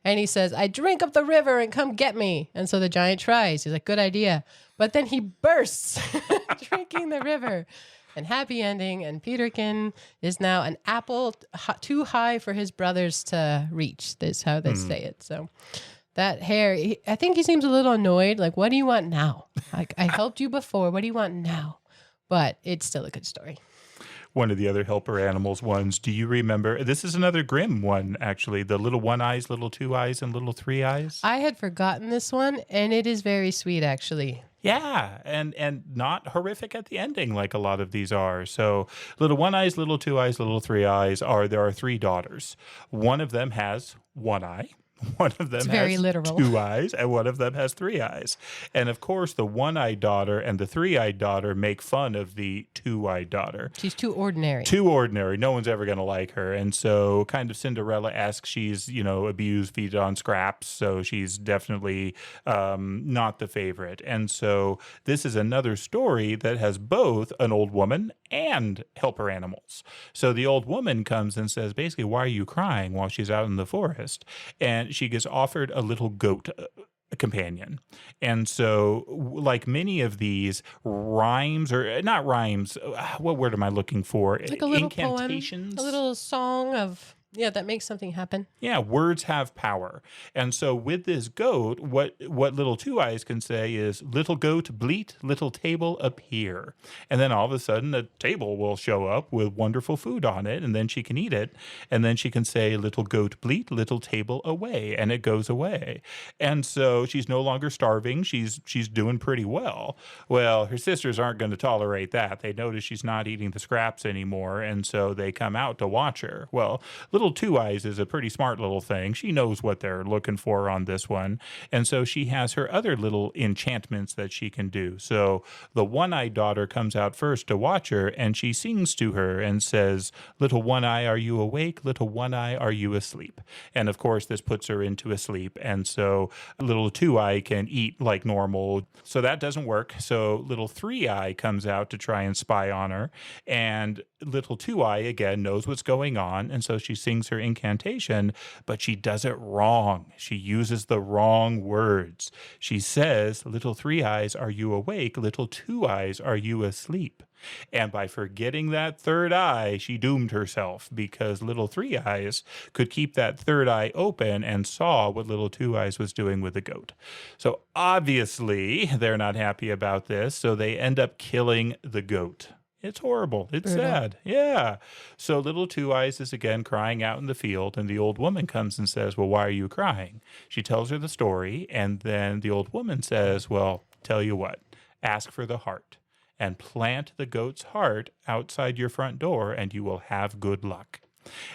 [SPEAKER 1] And he says, I drink up the river and come get me. And so the giant tries. He's like, good idea. But then he bursts drinking the river. And happy ending. And Peterkin is now an apple too high for his brothers to reach. That's how they say it. So that hare, I think he seems a little annoyed. Like, what do you want now? Like, I helped you before. What do you want now? But it's still a good story.
[SPEAKER 2] One of the other helper animals ones. Do you remember? This is another Grimm one, actually. The little 1 eyes, little 2 eyes, and little 3 eyes.
[SPEAKER 1] I had forgotten this one, and it is very sweet, actually.
[SPEAKER 2] Yeah, and not horrific at the ending like a lot of these are. So little 1 eyes, little 2 eyes, little 3 eyes there are 3 daughters. One of them has 1 eye. One of them has
[SPEAKER 1] literal.
[SPEAKER 2] 2 eyes, and one of them has 3 eyes. And of course, the 1-eyed daughter and the 3-eyed daughter make fun of the 2-eyed daughter.
[SPEAKER 1] She's too ordinary.
[SPEAKER 2] Too ordinary. No one's ever going to like her. And so kind of Cinderella-esque. She's, abused, feed on scraps. So she's definitely not the favorite. And so this is another story that has both an old woman and helper animals. So the old woman comes and says, basically, why are you crying while she's out in the forest? And she gets offered a little goat companion. And so like many of these rhymes, or not rhymes, what word am I looking for?
[SPEAKER 1] Like a little
[SPEAKER 2] incantations.
[SPEAKER 1] Poem, a little song of, that makes something happen.
[SPEAKER 2] Yeah, words have power. And so with this goat, what little 2 eyes can say is, little goat bleat, little table appear. And then all of a sudden a table will show up with wonderful food on it, and then she can eat it. And then she can say, little goat bleat, little table away, and it goes away. And so she's no longer starving. She's doing pretty well. Well, her sisters aren't going to tolerate that. They notice she's not eating the scraps anymore, and so they come out to watch her. Well, little 2 eyes is a pretty smart little thing. She knows what they're looking for on this one. And so she has her other little enchantments that she can do. So the 1-eyed daughter comes out first to watch her, and she sings to her and says, little 1 eye, are you awake? Little 1 eye, are you asleep? And of course, this puts her into a sleep. And so little 2 eye can eat like normal. So that doesn't work. So little 3 eye comes out to try and spy on her. And little 2 eye, again, knows what's going on. And so she sings her incantation, but she does it wrong. She uses the wrong words. She says, little 3 eyes, are you awake? Little 2 eyes, are you asleep? And by forgetting that 3rd eye, she doomed herself, because little 3 eyes could keep that 3rd eye open and saw what little 2 eyes was doing with the goat. So obviously they're not happy about this. So they end up killing the goat. It's horrible. It's sad. Yeah. So little 2 eyes is again crying out in the field, and the old woman comes and says, well, why are you crying? She tells her the story, and then the old woman says, well, tell you what, ask for the heart and plant the goat's heart outside your front door, and you will have good luck.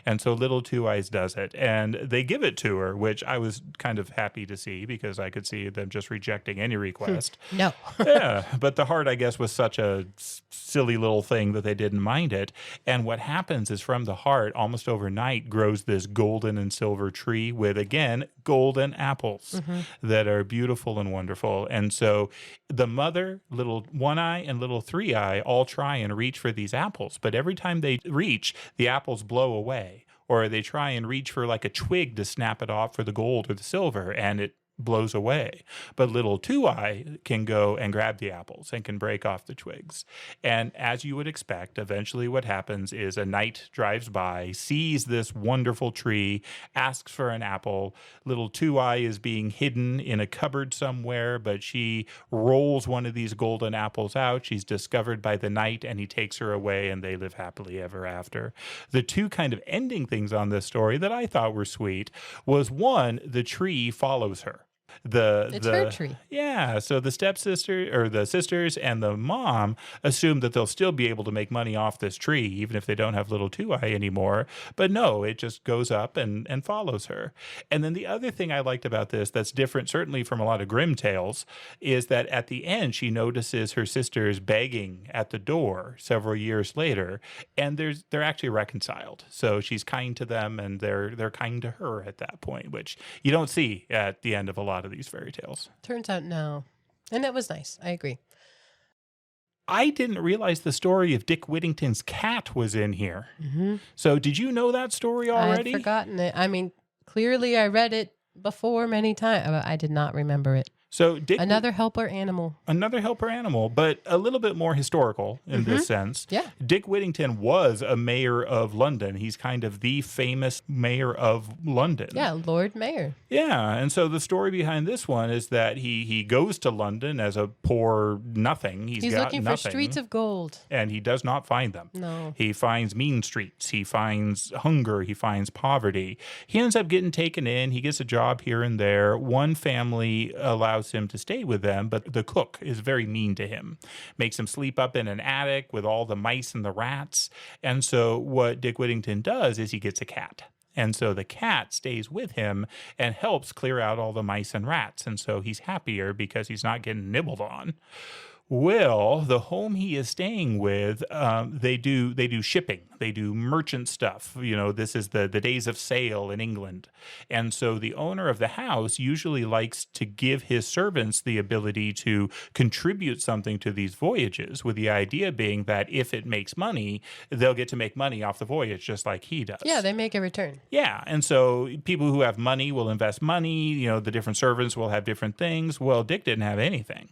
[SPEAKER 2] And so little 2 eyes does it, and they give it to her, which I was kind of happy to see, because I could see them just rejecting any request.
[SPEAKER 1] No.
[SPEAKER 2] Yeah, but the heart, I guess, was such a silly little thing that they didn't mind it. And what happens is, from the heart, almost overnight, grows this golden and silver tree with, again, golden apples that are beautiful and wonderful. And so the mother, little 1 eye and little 3 eye, all try and reach for these apples, but every time they reach, the apples blow away, or they try and reach for like a twig to snap it off for the gold or the silver, and it blows away. But little 2 eye can go and grab the apples and can break off the twigs. And as you would expect, eventually what happens is a knight drives by, sees this wonderful tree, asks for an apple. Little 2 eye is being hidden in a cupboard somewhere, but she rolls one of these golden apples out. She's discovered by the knight, and he takes her away, and they live happily ever after. The 2 kind of ending things on this story that I thought were sweet was, one, the tree follows her.
[SPEAKER 1] It's her tree.
[SPEAKER 2] Yeah, so the stepsister or the sisters and the mom assume that they'll still be able to make money off this tree even if they don't have little Two Eye anymore. But no, it just goes up and follows her. And then the other thing I liked about this that's different certainly from a lot of Grimm tales is that at the end she notices her sisters begging at the door several years later, and they're actually reconciled. So she's kind to them and they're kind to her at that point, which you don't see at the end of a lot of these fairy tales.
[SPEAKER 1] Turns out no. And that was nice. I agree.
[SPEAKER 2] I didn't realize the story of Dick Whittington's cat was in here.
[SPEAKER 1] Mm-hmm.
[SPEAKER 2] So did you know that story already?
[SPEAKER 1] I'd forgotten it. I mean, clearly I read it before many times, but I did not remember it.
[SPEAKER 2] So
[SPEAKER 1] another helper animal,
[SPEAKER 2] but a little bit more historical in this sense.
[SPEAKER 1] Yeah.
[SPEAKER 2] Dick Whittington was a mayor of London. He's kind of the famous mayor of London.
[SPEAKER 1] Yeah, Lord Mayor.
[SPEAKER 2] Yeah, and so the story behind this one is that he goes to London as a poor nothing. He's got
[SPEAKER 1] looking
[SPEAKER 2] nothing,
[SPEAKER 1] for streets of gold.
[SPEAKER 2] and he does not find them.
[SPEAKER 1] No.
[SPEAKER 2] He finds mean streets. He finds hunger. He finds poverty. He ends up getting taken in. He gets a job here and there. One family allows him to stay with them, but the cook is very mean to him, makes him sleep up in an attic with all the mice and the rats. And so what Dick Whittington does is he gets a cat. And so the cat stays with him and helps clear out all the mice and rats. And so he's happier because he's not getting nibbled on. Well, the home he is staying with, they do shipping. They do merchant stuff. You know, this is the days of sail in England. And so the owner of the house usually likes to give his servants the ability to contribute something to these voyages, with the idea being that if it makes money, they'll get to make money off the voyage just like he does.
[SPEAKER 1] Yeah, they make a return.
[SPEAKER 2] Yeah, and so people who have money will invest money. You know, the different servants will have different things. Well, Dick didn't have anything.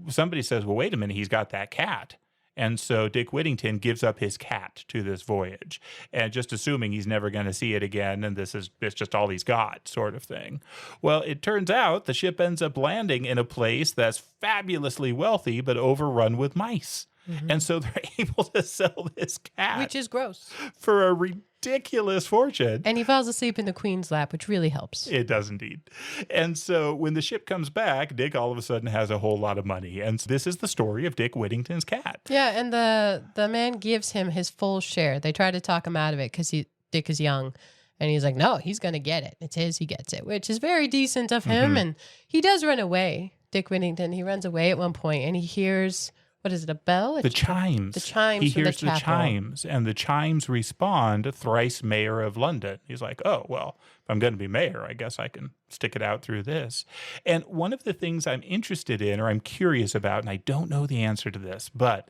[SPEAKER 2] Somebody says, well, wait a minute, he's got that cat. And so Dick Whittington gives up his cat to this voyage, and just assuming he's never going to see it again, and it's just all he's got, sort of thing. Well, it turns out the ship ends up landing in a place that's fabulously wealthy, but overrun with mice. Mm-hmm. And so they're able to sell this cat,
[SPEAKER 1] which is gross,
[SPEAKER 2] for a ridiculous fortune.
[SPEAKER 1] And he falls asleep in the queen's lap, which really helps.
[SPEAKER 2] It does indeed. And so when the ship comes back, Dick all of a sudden has a whole lot of money. And this is the story of Dick Whittington's cat.
[SPEAKER 1] Yeah, and the man gives him his full share. They try to talk him out of it because Dick is young. And he's like, no, he's going to get it. It's his, he gets it, which is very decent of him. Mm-hmm. And he does run away, Dick Whittington. He runs away at one point and he hears... What is it, a bell?
[SPEAKER 2] The chimes.
[SPEAKER 1] The chimes.
[SPEAKER 2] He hears the chimes, and the chimes respond, thrice mayor of London. He's like, oh, well, if I'm going to be mayor, I guess I can stick it out through this. And one of the things I'm interested in, or I'm curious about, and I don't know the answer to this, but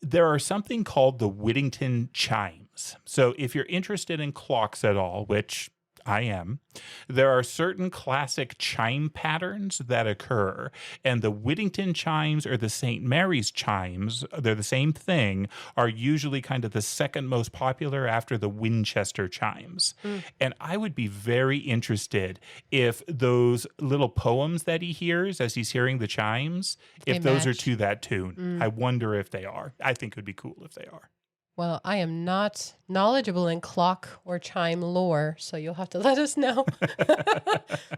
[SPEAKER 2] there are something called the Whittington chimes. So if you're interested in clocks at all, which I am, there are certain classic chime patterns that occur, and the Whittington chimes or the St. Mary's chimes, they're the same thing, are usually kind of the second most popular after the Winchester chimes. And I would be very interested if those little poems that he hears as he's hearing the chimes, if those are to that tune. I wonder if they are. I think it would be cool if they are.
[SPEAKER 1] Well, I am not knowledgeable in clock or chime lore, so you'll have to let us know.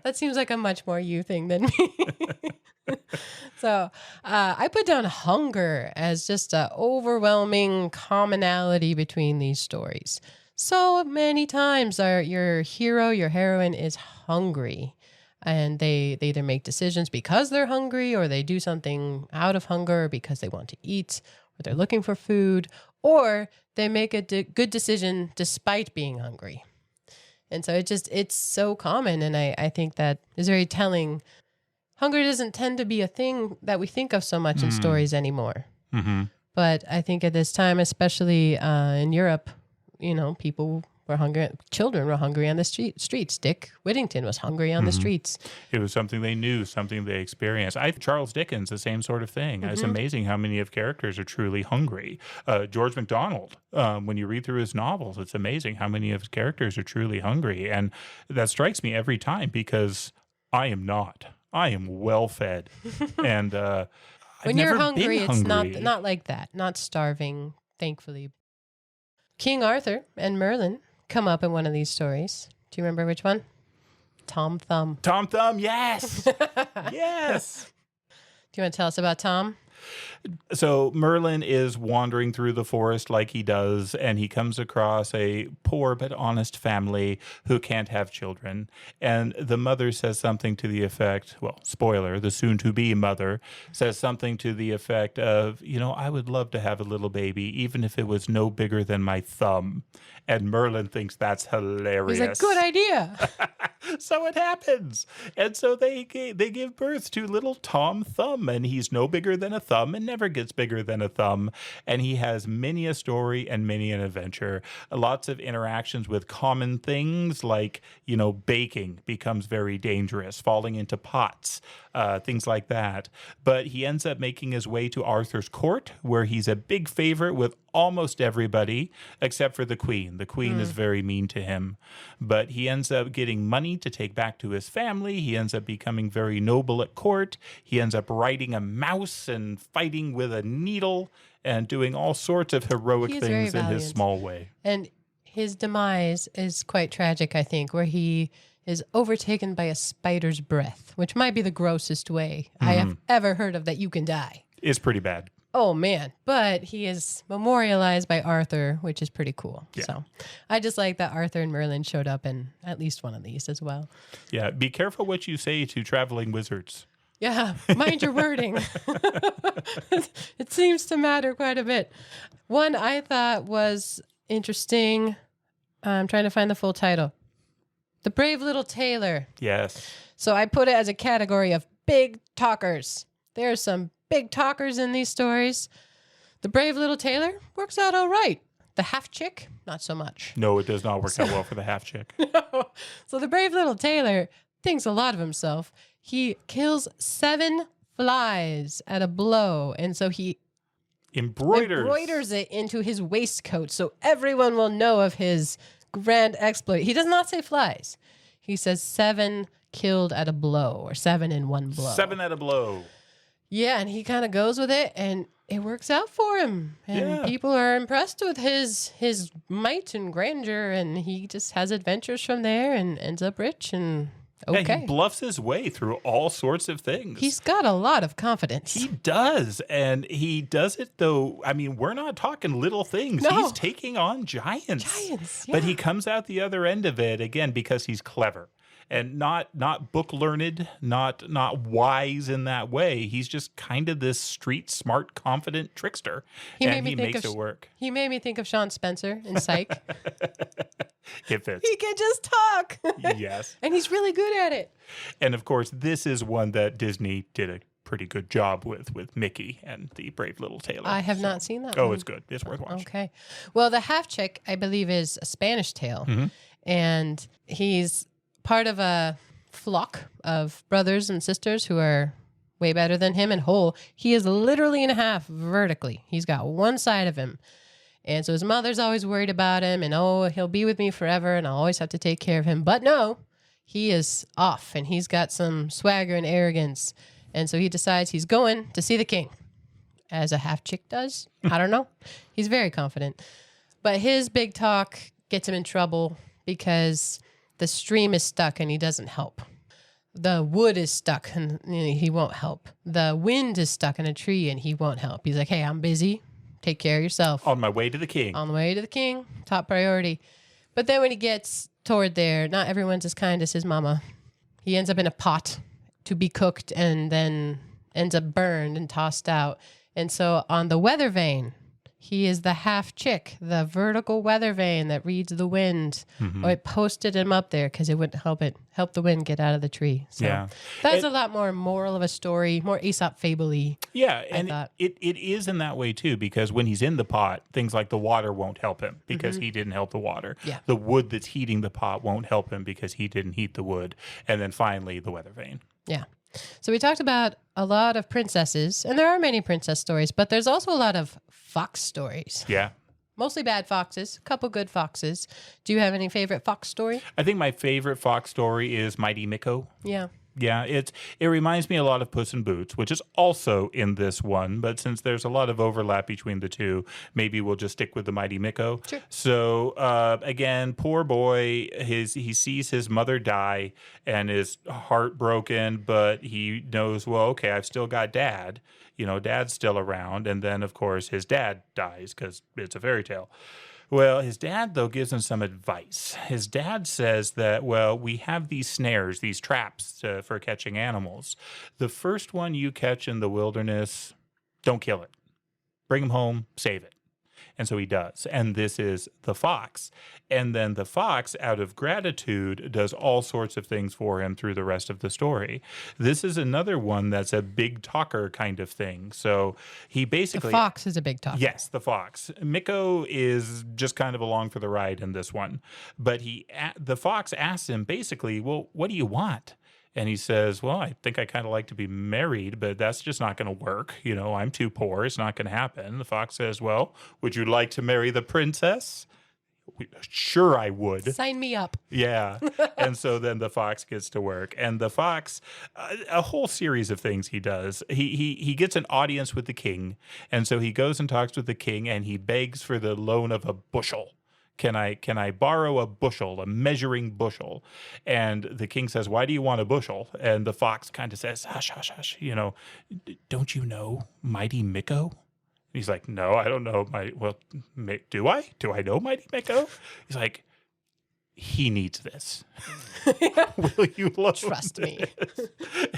[SPEAKER 1] That seems like a much more you thing than me. So I put down hunger as just an overwhelming commonality between these stories. So many times your hero, your heroine is hungry. And they either make decisions because they're hungry, or they do something out of hunger because they want to eat, or they're looking for food, or they make a good decision despite being hungry. And so it's so common. And I think that is very telling. Hunger doesn't tend to be a thing that we think of so much in stories anymore. Mm-hmm. But I think at this time, especially in Europe, you know, people were hungry. Children were hungry on the streets. Dick Whittington was hungry on the streets.
[SPEAKER 2] It was something they knew, something they experienced. Charles Dickens, the same sort of thing. It's amazing how many of characters are truly hungry. George MacDonald, when you read through his novels, it's amazing how many of his characters are truly hungry. And that strikes me every time, because I am not. I am well fed. And
[SPEAKER 1] when you're hungry, it's not like that. Not starving, thankfully. King Arthur and Merlin come up in one of these stories. Do you remember which one? Tom Thumb.
[SPEAKER 2] Tom Thumb, yes. Yes.
[SPEAKER 1] Do you want to tell us about Tom?
[SPEAKER 2] So Merlin is wandering through the forest like he does, and he comes across a poor but honest family who can't have children. And the mother says something to the effect, well, spoiler, the soon-to-be mother says something to the effect of, I would love to have a little baby, even if it was no bigger than my thumb. And Merlin thinks that's hilarious.
[SPEAKER 1] He's like, good idea.
[SPEAKER 2] So it happens. And so they give birth to little Tom Thumb, and he's no bigger than a thumb and never gets bigger than a thumb. And he has many a story and many an adventure. Lots of interactions with common things like, baking becomes very dangerous, falling into pots, things like that. But he ends up making his way to Arthur's court, where he's a big favorite with almost everybody except for the queen. The queen is very mean to him, but he ends up getting money to take back to his family. He ends up becoming very noble at court. He ends up riding a mouse and fighting with a needle and doing all sorts of heroic things in his small way.
[SPEAKER 1] And his demise is quite tragic, I think, where he is overtaken by a spider's breath, which might be the grossest way I have ever heard of that you can die.
[SPEAKER 2] It's pretty bad.
[SPEAKER 1] Oh, man. But he is memorialized by Arthur, which is pretty cool. Yeah. So I just like that Arthur and Merlin showed up in at least one of these as well.
[SPEAKER 2] Yeah. Be careful what you say to traveling wizards.
[SPEAKER 1] Yeah. Mind your wording. It seems to matter quite a bit. One I thought was interesting. I'm trying to find the full title. The Brave Little Tailor.
[SPEAKER 2] Yes.
[SPEAKER 1] So I put it as a category of big talkers. There are some big talkers in these stories. The Brave Little Tailor works out all right. The half chick, not so much.
[SPEAKER 2] No, it does not work out well for the half chick.
[SPEAKER 1] No. So the Brave Little Tailor thinks a lot of himself. He kills 7 flies at a blow. And so he embroiders it into his waistcoat so everyone will know of his grand exploit. He does not say flies. He says 7 killed at a blow, or 7 in one blow.
[SPEAKER 2] 7 at a blow.
[SPEAKER 1] Yeah, and he kind of goes with it, and it works out for him. And people are impressed with his might and grandeur, and he just has adventures from there and ends up rich and okay.
[SPEAKER 2] Yeah, he bluffs his way through all sorts of things.
[SPEAKER 1] He's got a lot of confidence.
[SPEAKER 2] He does, and he does it, though, I mean, we're not talking little things.
[SPEAKER 1] No.
[SPEAKER 2] He's taking on giants.
[SPEAKER 1] Yeah.
[SPEAKER 2] But he comes out the other end of it, again, because he's clever. And not book learned, not wise in that way. He's just kind of this street smart, confident trickster, and he makes it work.
[SPEAKER 1] He made me think of Sean Spencer in Psych.
[SPEAKER 2] It fits.
[SPEAKER 1] He can just talk.
[SPEAKER 2] Yes,
[SPEAKER 1] and he's really good at it.
[SPEAKER 2] And of course, this is one that Disney did a pretty good job with Mickey and the Brave Little Tailor.
[SPEAKER 1] I have not seen that.
[SPEAKER 2] Oh, it's good. It's worth watching.
[SPEAKER 1] Okay. Well, the half chick, I believe, is a Spanish tale, and he's part of a flock of brothers and sisters who are way better than him and whole. He is literally in half vertically. He's got one side of him. And so his mother's always worried about him and, he'll be with me forever and I'll always have to take care of him. But no, he is off and he's got some swagger and arrogance. And so he decides he's going to see the king, as a half chick does. I don't know. He's very confident. But his big talk gets him in trouble because the stream is stuck and he doesn't help. The wood is stuck and he won't help. The wind is stuck in a tree and he won't help. He's like, hey, I'm busy. Take care of yourself.
[SPEAKER 2] On my way to the king.
[SPEAKER 1] On the way to the king. Top priority. But then when he gets toward there, not everyone's as kind as his mama. He ends up in a pot to be cooked and then ends up burned and tossed out. And so on the weather vane, he is the half chick, the vertical weather vane that reads the wind. Or it posted him up there because it would help the wind get out of the tree. So that's a lot more moral of a story, more Aesop fable-y.
[SPEAKER 2] Yeah, and it is in that way too, because when he's in the pot, things like the water won't help him because he didn't help the water.
[SPEAKER 1] Yeah.
[SPEAKER 2] The wood that's heating the pot won't help him because he didn't heat the wood. And then finally, the weather vane.
[SPEAKER 1] Yeah. So we talked about a lot of princesses, and there are many princess stories, but there's also a lot of fox stories.
[SPEAKER 2] Yeah.
[SPEAKER 1] Mostly bad foxes, a couple good foxes. Do you have any favorite fox story?
[SPEAKER 2] I think my favorite fox story is Mighty Miko.
[SPEAKER 1] Yeah.
[SPEAKER 2] Yeah, it reminds me a lot of Puss in Boots, which is also in this one. But since there's a lot of overlap between the two, maybe we'll just stick with the Mighty Miko.
[SPEAKER 1] Sure.
[SPEAKER 2] So again, poor boy, he sees his mother die and is heartbroken, but he knows, well, okay, I've still got dad. Dad's still around, and then of course his dad dies because it's a fairy tale. Well, his dad, though, gives him some advice. His dad says that, well, we have these snares, these traps for catching animals. The first one you catch in the wilderness, don't kill it. Bring him home, save it. And so he does. And this is the fox. And then the fox, out of gratitude, does all sorts of things for him through the rest of the story. This is another one that's a big talker kind of thing. So he basically...
[SPEAKER 1] The fox is a big talker.
[SPEAKER 2] Yes, the fox. Miko is just kind of along for the ride in this one. But the fox asks him basically, well, what do you want? And he says, well, I think I kind of like to be married, but that's just not going to work. I'm too poor. It's not going to happen. The fox says, well, would you like to marry the princess? Sure, I would.
[SPEAKER 1] Sign me up.
[SPEAKER 2] Yeah. And so then the fox gets to work. And the fox, a whole series of things he does. He gets an audience with the king. And so he goes and talks with the king, and he begs for the loan of a bushel. Can I borrow a bushel, a measuring bushel? And the king says, why do you want a bushel? And the fox kind of says, hush, hush, hush. Don't you know Mighty Miko? He's like, no, I don't know. Do I? Do I know Mighty Miko? He's like, he needs this. Will you loan
[SPEAKER 1] Trust me.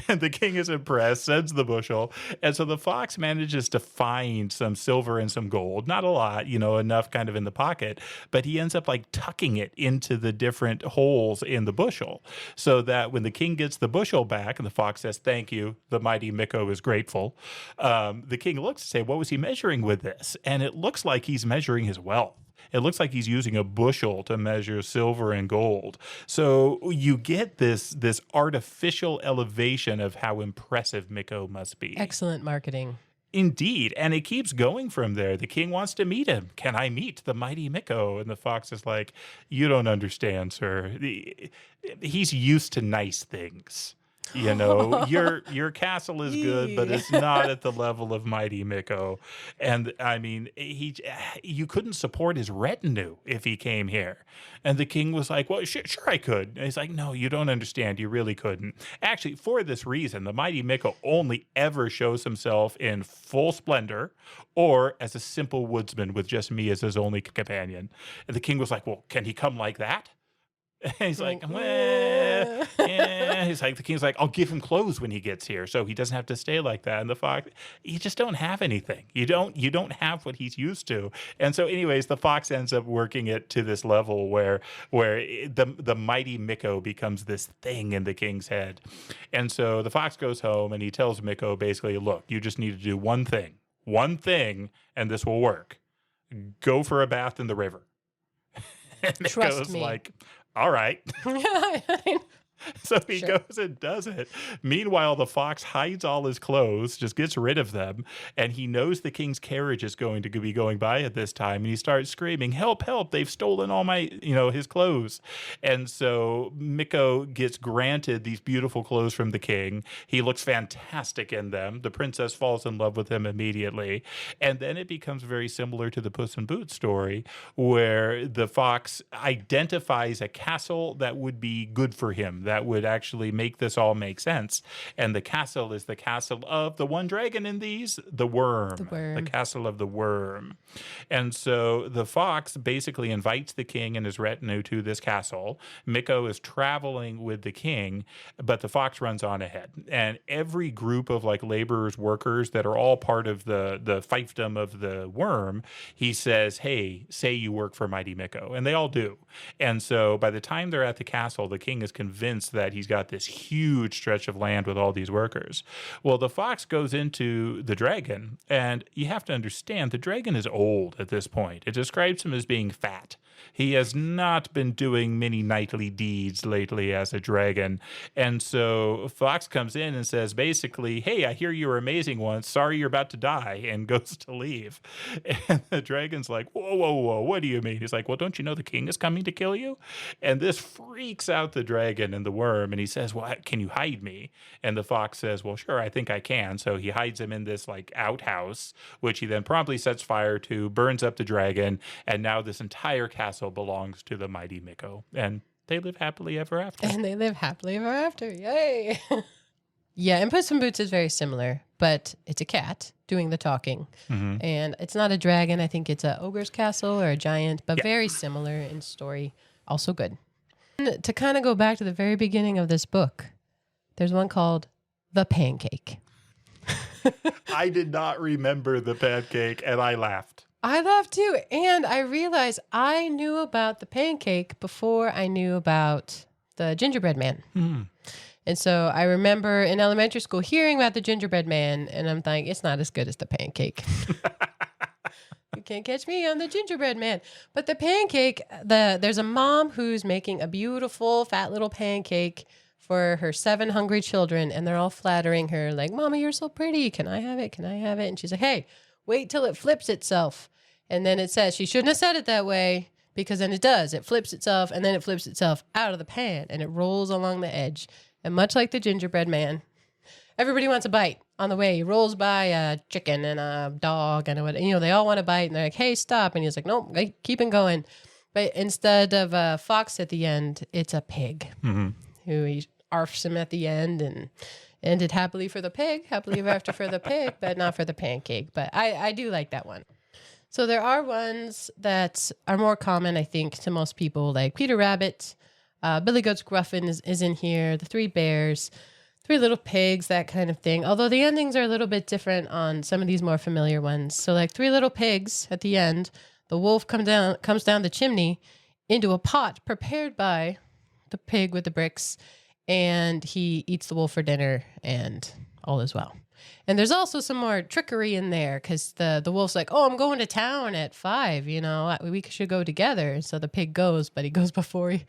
[SPEAKER 2] And the king is impressed, sends the bushel. And so the fox manages to find some silver and some gold. Not a lot, enough kind of in the pocket. But he ends up like tucking it into the different holes in the bushel. So that when the king gets the bushel back and the fox says, thank you, the Mighty Miko is grateful. The king looks to say, what was he measuring with this? And it looks like he's measuring his wealth. It looks like he's using a bushel to measure silver and gold. So you get this artificial elevation of how impressive Miko must be.
[SPEAKER 1] Excellent marketing.
[SPEAKER 2] Indeed. And it keeps going from there. The king wants to meet him. Can I meet the Mighty Miko? And the fox is like, you don't understand, sir. He's used to nice things. Your castle is good, but it's not at the level of Mighty Miko. And I mean, you couldn't support his retinue if he came here. And the king was like, well, sure I could. And he's like, no, you don't understand. You really couldn't. Actually, for this reason, the Mighty Miko only ever shows himself in full splendor or as a simple woodsman with just me as his only companion. And the king was like, well, can he come like that? And he's like, well, yeah. The king's like, I'll give him clothes when he gets here, so he doesn't have to stay like that. And the fox, you just don't have anything. You don't have what he's used to. And so, anyways, the fox ends up working it to this level where the Mighty Miko becomes this thing in the king's head. And so the fox goes home and he tells Miko basically, look, you just need to do one thing, and this will work. Go for a bath in the river. And
[SPEAKER 1] Trust me.
[SPEAKER 2] Like, all right. So he goes and does it. Meanwhile, the fox hides all his clothes, just gets rid of them, and he knows the king's carriage is going to be going by at this time, and he starts screaming, help, help, they've stolen all my, his clothes. And so Miko gets granted these beautiful clothes from the king. He looks fantastic in them. The princess falls in love with him immediately. And then it becomes very similar to the Puss in Boots story, where the fox identifies a castle that would be good for him, that would actually make this all make sense. And the castle is the castle of the one dragon in these, the worm. The castle of the worm. And so the fox basically invites the king and his retinue to this castle. Miko is traveling with the king, but the fox runs on ahead. And every group of like laborers, workers that are all part of the fiefdom of the worm, he says, hey, say you work for Mighty Miko. And they all do. And so by the time they're at the castle, the king is convinced that he's got this huge stretch of land with all these workers. Well, the fox goes into the dragon, and you have to understand the dragon is old at this point. It describes him as being fat. He has not been doing many knightly deeds lately as a dragon. And so Fox comes in and says, basically, hey, I hear you were amazing once. Sorry you're about to die, and goes to leave. And the dragon's like, whoa, whoa, whoa, what do you mean? He's like, well, don't you know the king is coming to kill you? And this freaks out the dragon, and the the worm, and he says, well, can you hide me? And the fox says, well, sure, I think I can. So he hides him in this like outhouse, which he then promptly sets fire to, burns up the dragon, and now this entire castle belongs to the mighty Miko. And they live happily ever after.
[SPEAKER 1] And they live happily ever after. Yay! Yeah, and Puss in Boots is very similar, but it's a cat doing the talking.
[SPEAKER 2] Mm-hmm.
[SPEAKER 1] And it's not a dragon. I think it's an ogre's castle or a giant, but very similar in story. Also good. And to kind of go back to the very beginning of this book, there's one called The Pancake.
[SPEAKER 2] I did not remember the pancake, and I laughed.
[SPEAKER 1] I laughed too. And I realized I knew about the pancake before I knew about the gingerbread man.
[SPEAKER 2] Mm.
[SPEAKER 1] And so I remember in elementary school hearing about the gingerbread man, and I'm thinking, it's not as good as the pancake. You can't catch me on the gingerbread man. But the pancake, there's a mom who's making a beautiful fat little pancake for her 7 hungry children, and they're all flattering her like, Mama, you're so pretty. Can I have it? Can I have it? And she's like, hey, wait till it flips itself. And then it says, she shouldn't have said it that way, because then it does. It flips itself, and then it flips itself out of the pan, and it rolls along the edge. And much like the gingerbread man, everybody wants a bite on the way. He rolls by a chicken and a dog and what, they all want a bite, and they're like, hey, stop. And he's like, nope, keep it going. But instead of a fox at the end, it's a pig who he arfs him at the end and ended happily for the pig, happily ever after for the pig, but not for the pancake. But I do like that one. So there are ones that are more common, I think, to most people, like Peter Rabbit, Billy Goat's Gruffin is in here, the 3 bears, 3 little pigs, that kind of thing. Although the endings are a little bit different on some of these more familiar ones. So like 3 little pigs at the end, the wolf comes down the chimney into a pot prepared by the pig with the bricks, and he eats the wolf for dinner, and all is well. And there's also some more trickery in there, because the wolf's like, oh, I'm going to town at 5, we should go together. And so the pig goes, but he goes before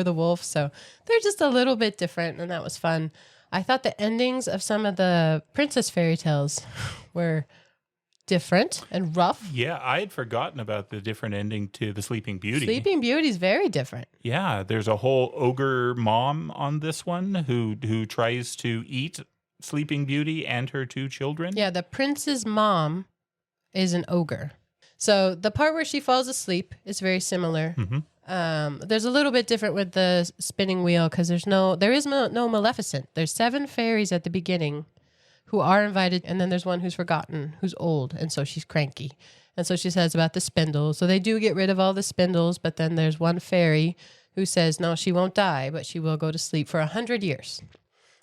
[SPEAKER 1] the wolf. So they're just a little bit different, and that was fun. I thought the endings of some of the princess fairy tales were different and rough.
[SPEAKER 2] Yeah, I had forgotten about the different ending to the Sleeping Beauty.
[SPEAKER 1] Sleeping Beauty is very different.
[SPEAKER 2] Yeah, there's a whole ogre mom on this one who tries to eat Sleeping Beauty and her 2 children.
[SPEAKER 1] Yeah, the prince's mom is an ogre. So the part where she falls asleep is very similar. Mm-hmm. There's a little bit different with the spinning wheel, because there is no Maleficent. There's 7 fairies at the beginning who are invited, and then there's one who's forgotten, who's old, and so she's cranky. And so she says about the spindles. So they do get rid of all the spindles, but then there's one fairy who says, no, she won't die, but she will go to sleep for 100 years.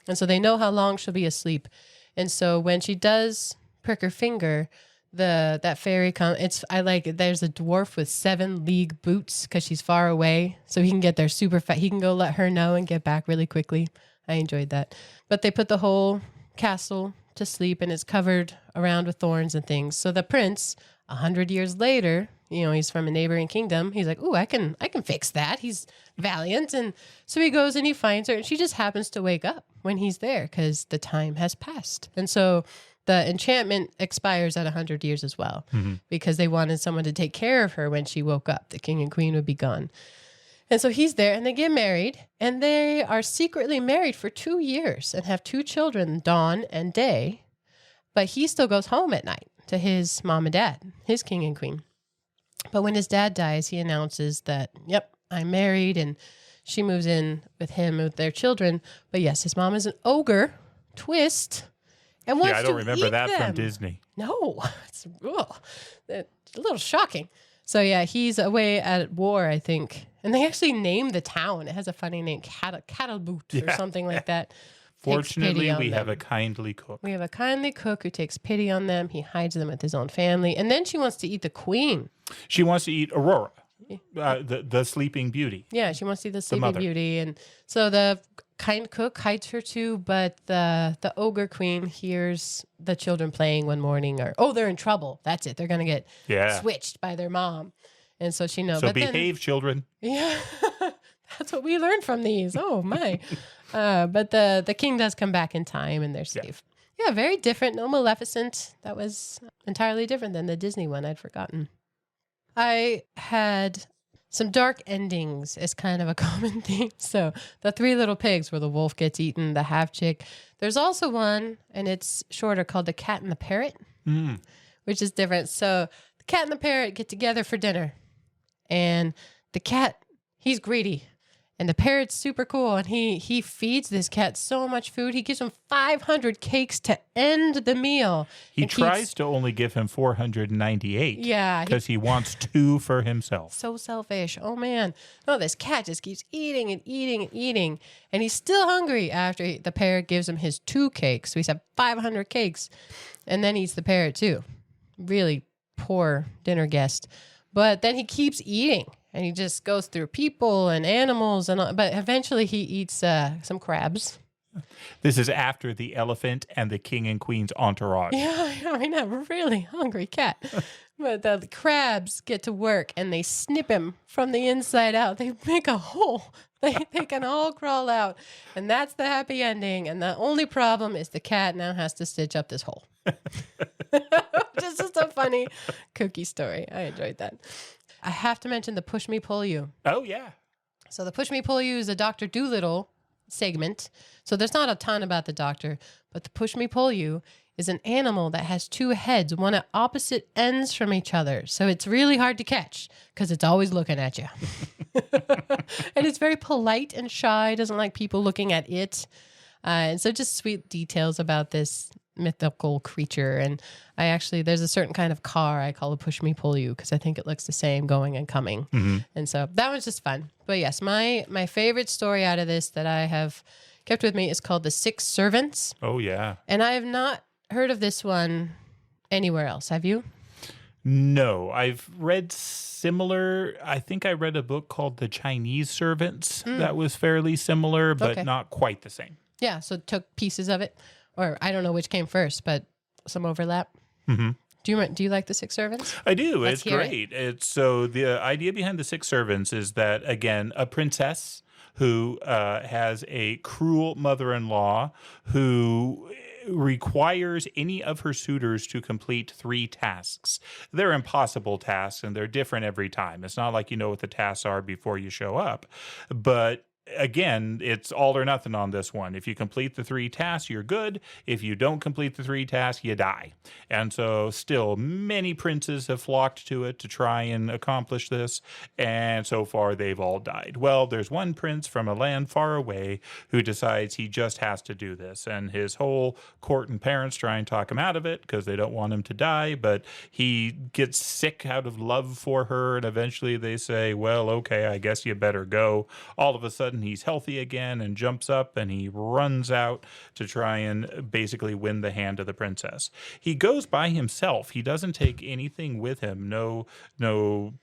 [SPEAKER 1] And so they know how long she'll be asleep. And so when she does prick her finger, that fairy comes. There's a dwarf with 7 league boots, because she's far away. So he can get there super fast. He can go let her know and get back really quickly. I enjoyed that. But they put the whole castle to sleep, and it's covered around with thorns and things. So the prince, 100 years later, he's from a neighboring kingdom. He's like, ooh, I can fix that. He's valiant. And so he goes and he finds her, and she just happens to wake up when he's there, because the time has passed. And so the enchantment expires at 100 years as well, because they wanted someone to take care of her when she woke up. The king and queen would be gone. And so he's there, and they get married, and they are secretly married for 2 years and have 2 children, Dawn and Day. But he still goes home at night to his mom and dad, his king and queen. But when his dad dies, he announces that, yep, I'm married, and she moves in with him, with their children. But yes, his mom is an ogre, twist, and wants to
[SPEAKER 2] I don't remember
[SPEAKER 1] eat
[SPEAKER 2] that
[SPEAKER 1] them.
[SPEAKER 2] from Disney.
[SPEAKER 1] No, it's a little shocking. So yeah, he's away at war, I think. And they actually named the town. It has a funny name, Cattleboot or something like that.
[SPEAKER 2] Fortunately, we have a kindly cook.
[SPEAKER 1] We have a kindly cook who takes pity on them. He hides them with his own family. And then she wants to eat the queen.
[SPEAKER 2] She wants to eat Aurora, the Sleeping Beauty.
[SPEAKER 1] Yeah, she wants to eat the Sleeping Beauty. And so the kind cook hides her too, but the ogre queen hears the children playing one morning, they're in trouble. That's it. They're going to get switched by their mom. And so she knows.
[SPEAKER 2] So behave, children.
[SPEAKER 1] Yeah, that's what we learned from these. Oh, my. But the king does come back in time, and they're safe. Yeah, very different. No Maleficent. That was entirely different than the Disney one. I'd forgotten. I had some dark endings is kind of a common theme. So the Three Little Pigs, where the wolf gets eaten, the half chick. There's also one, and it's shorter, called The Cat and the Parrot, which is different. So the cat and the parrot get together for dinner, and the cat, he's greedy. And the parrot's super cool, and he feeds this cat so much food. He gives him 500 cakes to end the meal.
[SPEAKER 2] He tries to only give him 498.
[SPEAKER 1] Yeah.
[SPEAKER 2] Because he wants 2 for himself.
[SPEAKER 1] So selfish. Oh, man. No, this cat just keeps eating and eating and eating. And he's still hungry after the parrot gives him his 2 cakes. So he's had 500 cakes. And then eats the parrot, too. Really poor dinner guest. But then he keeps eating. And he just goes through people and animals, and all, but eventually he eats some crabs.
[SPEAKER 2] This is after the elephant and the king and queen's entourage.
[SPEAKER 1] Yeah, I mean, a really hungry cat. But the crabs get to work, and they snip him from the inside out. They make a hole. They can all crawl out. And that's the happy ending. And the only problem is the cat now has to stitch up this hole. Just a funny cookie story. I enjoyed that. I have to mention the Push Me Pull You.
[SPEAKER 2] Oh, yeah.
[SPEAKER 1] So the Push Me Pull You is a Dr. Dolittle segment. So there's not a ton about the doctor, but the Push Me Pull You is an animal that has 2 heads, one at opposite ends from each other. So it's really hard to catch because it's always looking at you. And it's very polite and shy, doesn't like people looking at it. And so just sweet details about this mythical creature. And there's a certain kind of car I call a Push Me Pull You because I think it looks the same going and coming. And so that was just fun. But yes, my favorite story out of this that I have kept with me is called The 6 Servants.
[SPEAKER 2] Oh, yeah.
[SPEAKER 1] And I have not heard of this one anywhere else. Have you?
[SPEAKER 2] No, I've read similar. I think I read a book called The Chinese Servants that was fairly similar, but not quite the same.
[SPEAKER 1] Yeah, so it took pieces of it. Or I don't know which came first, but some overlap. Do you like The 6 Servants?
[SPEAKER 2] I do.
[SPEAKER 1] Let's
[SPEAKER 2] It's great. So the idea behind The 6 Servants is that, again, a princess who has a cruel mother-in-law who requires any of her suitors to complete 3 tasks. They're impossible tasks, and they're different every time. It's not like you know what the tasks are before you show up. But again, it's all or nothing on this one. If you complete the 3 tasks, you're good. If you don't complete the 3 tasks, you die. And so still many princes have flocked to it to try and accomplish this. And so far they've all died. Well, there's one prince from a land far away who decides he just has to do this. And his whole court and parents try and talk him out of it because they don't want him to die. But he gets sick out of love for her. And eventually they say, well, okay, I guess you better go. All of a sudden, he's healthy again and jumps up and he runs out to try and basically win the hand of the princess. He goes by himself. He doesn't take anything with him. No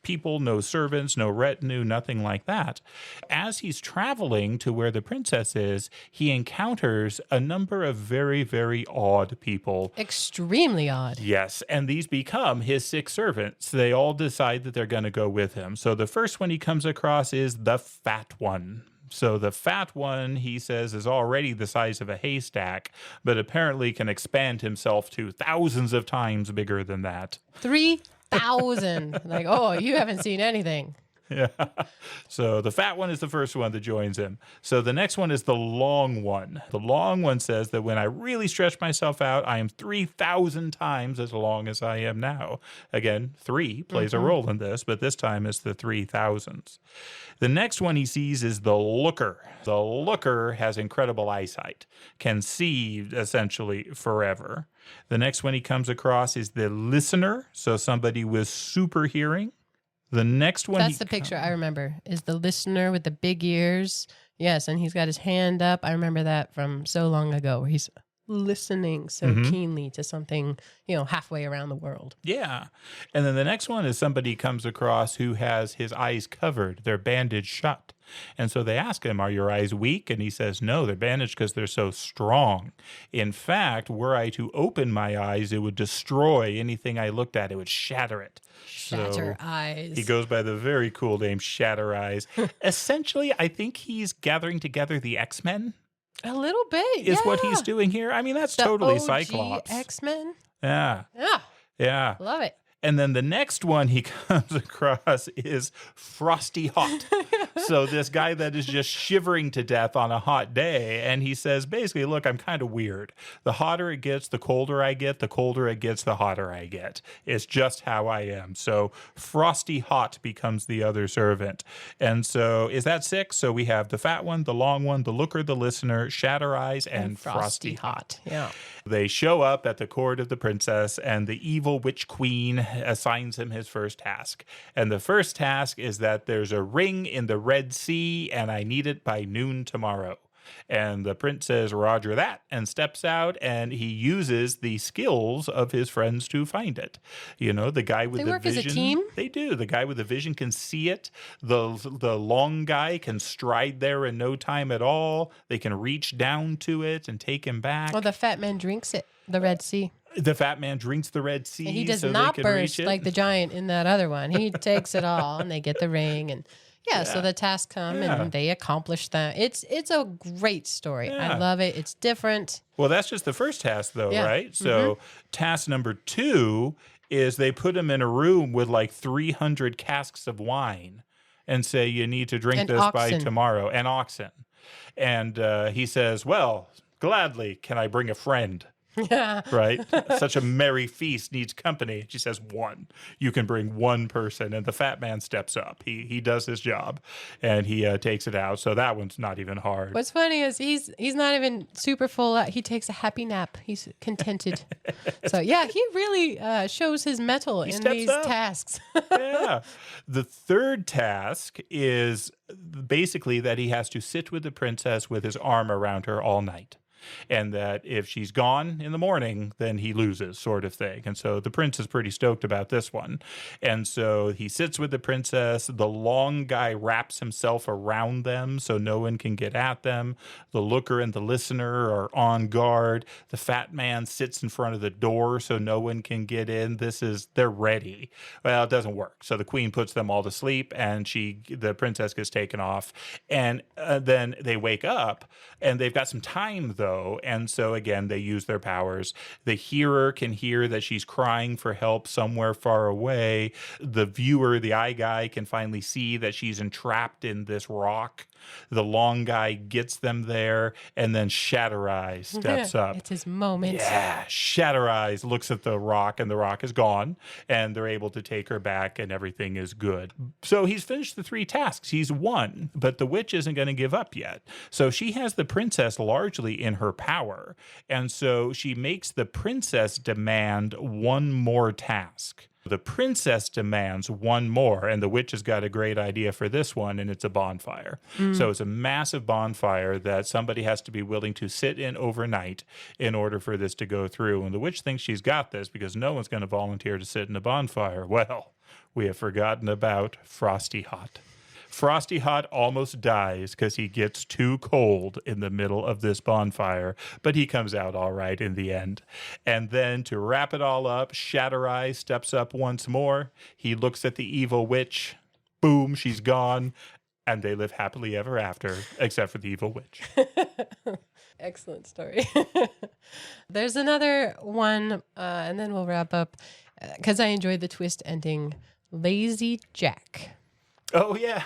[SPEAKER 2] people, no servants, no retinue, nothing like that. As he's traveling to where the princess is, he encounters a number of very, very odd people.
[SPEAKER 1] Extremely odd.
[SPEAKER 2] Yes, and these become his 6 servants. They all decide that they're going to go with him. So the first one he comes across is the fat one. So the fat one, he says, is already the size of a haystack, but apparently can expand himself to thousands of times bigger than that.
[SPEAKER 1] 3,000. Like, oh, you haven't seen anything.
[SPEAKER 2] Yeah. So the fat one is the first one that joins him. So the next one is the long one. The long one says that when I really stretch myself out, I am 3,000 times as long as I am now. Again, 3 plays a role in this, but this time it's the 3,000s. The next one he sees is the looker. The looker has incredible eyesight, can see essentially forever. The next one he comes across is the listener, so somebody with super hearing. The next one...
[SPEAKER 1] That's the picture I remember, is the listener with the big ears. Yes, and he's got his hand up. I remember that from so long ago, where he's listening so keenly to something, halfway around the world.
[SPEAKER 2] Yeah. And then the next one is somebody he comes across who has his eyes covered. They're bandaged shut. And so they ask him, are your eyes weak? And he says, no, they're bandaged because they're so strong. In fact, were I to open my eyes, it would destroy anything I looked at. It would shatter it.
[SPEAKER 1] Shatter eyes.
[SPEAKER 2] He goes by the very cool name Shatter Eyes. Essentially, I think he's gathering together the X-Men.
[SPEAKER 1] A little bit,
[SPEAKER 2] is what he's doing here. I mean, that's
[SPEAKER 1] the
[SPEAKER 2] totally
[SPEAKER 1] OG
[SPEAKER 2] Cyclops.
[SPEAKER 1] X-Men?
[SPEAKER 2] Yeah.
[SPEAKER 1] Yeah.
[SPEAKER 2] Yeah.
[SPEAKER 1] Love it.
[SPEAKER 2] And then the next one he comes across is frosty hot. So this guy that is just shivering to death on a hot day. And he says, basically, look, I'm kind of weird. The hotter it gets, the colder I get. The colder it gets, the hotter I get. It's just how I am. So frosty hot becomes the other servant. And so is that 6? So we have the fat one, the long one, the looker, the listener, shatter eyes, and frosty hot.
[SPEAKER 1] Yeah.
[SPEAKER 2] They show up at the court of the princess, and the evil witch queen assigns him his first task. And the first task is that there's a ring in the Red Sea, and I need it by noon tomorrow. And the prince says, Roger that, and steps out, and he uses the skills of his friends to find it. You know, the guy with
[SPEAKER 1] They
[SPEAKER 2] the
[SPEAKER 1] work
[SPEAKER 2] vision.
[SPEAKER 1] as a team?
[SPEAKER 2] They do. The guy with the vision can see it. The long guy can stride there in no time at all. They can reach down to it and take him back.
[SPEAKER 1] Well, the fat man drinks it, the Red Sea.
[SPEAKER 2] The fat man drinks the Red Sea.
[SPEAKER 1] And he does
[SPEAKER 2] so
[SPEAKER 1] not
[SPEAKER 2] they can
[SPEAKER 1] burst
[SPEAKER 2] reach it.
[SPEAKER 1] like the giant in that other one. He takes it all, and they get the ring, and so the tasks come and they accomplish that. It's a great story.
[SPEAKER 2] Yeah.
[SPEAKER 1] I love it. It's different.
[SPEAKER 2] Well, that's just the first task, though,
[SPEAKER 1] Yeah.
[SPEAKER 2] right? So task number 2 is they put him in a room with like 300 casks of wine and say, you need to drink
[SPEAKER 1] And
[SPEAKER 2] this by
[SPEAKER 1] oxen.
[SPEAKER 2] tomorrow. And oxen. And he says, well, gladly can I bring a friend.
[SPEAKER 1] Yeah.
[SPEAKER 2] Right? Such a merry feast needs company. She says 1. You can bring 1 person. And the fat man steps up. He does his job and he takes it out. So that one's not even hard.
[SPEAKER 1] What's funny is he's not even super full. He takes a happy nap. He's contented. So yeah, he really shows his mettle in
[SPEAKER 2] steps
[SPEAKER 1] these
[SPEAKER 2] up.
[SPEAKER 1] tasks.
[SPEAKER 2] Yeah. The third task is basically that he has to sit with the princess with his arm around her all night. And that if she's gone in the morning, then he loses, sort of thing. And so the prince is pretty stoked about this one. And so he sits with the princess. The long guy wraps himself around them so no one can get at them. The looker and the listener are on guard. The fat man sits in front of the door so no one can get in. They're ready. Well, it doesn't work. So the queen puts them all to sleep, and the princess gets taken off. And then they wake up, and they've got some time, though. And so again, they use their powers. The hearer can hear that she's crying for help somewhere far away. The viewer, the eye guy, can finally see that she's entrapped in this rock. The long guy gets them there, and then Shatter Eyes steps up.
[SPEAKER 1] It's his moment.
[SPEAKER 2] Yeah, Shatter Eyes looks at the rock, and the rock is gone, and they're able to take her back, and everything is good. So he's finished the 3 tasks. He's won, but the witch isn't going to give up yet. So she has the princess largely in her power, and so she makes the princess demand 1 more task. The princess demands 1 more, and the witch has got a great idea for this one, and it's a bonfire. So it's a massive bonfire that somebody has to be willing to sit in overnight in order for this to go through. And the witch thinks she's got this because no one's going to volunteer to sit in a bonfire. Well, we have forgotten about Frosty Hot. Frosty Hot almost dies because he gets too cold in the middle of this bonfire, but he comes out all right in the end. And then to wrap it all up, Shatter Eyes steps up once more. He looks at the evil witch. Boom, she's gone. And they live happily ever after, except for the evil witch.
[SPEAKER 1] Excellent story. There's another one, and then we'll wrap up, because I enjoyed the twist ending. Lazy Jack.
[SPEAKER 2] Oh, yeah.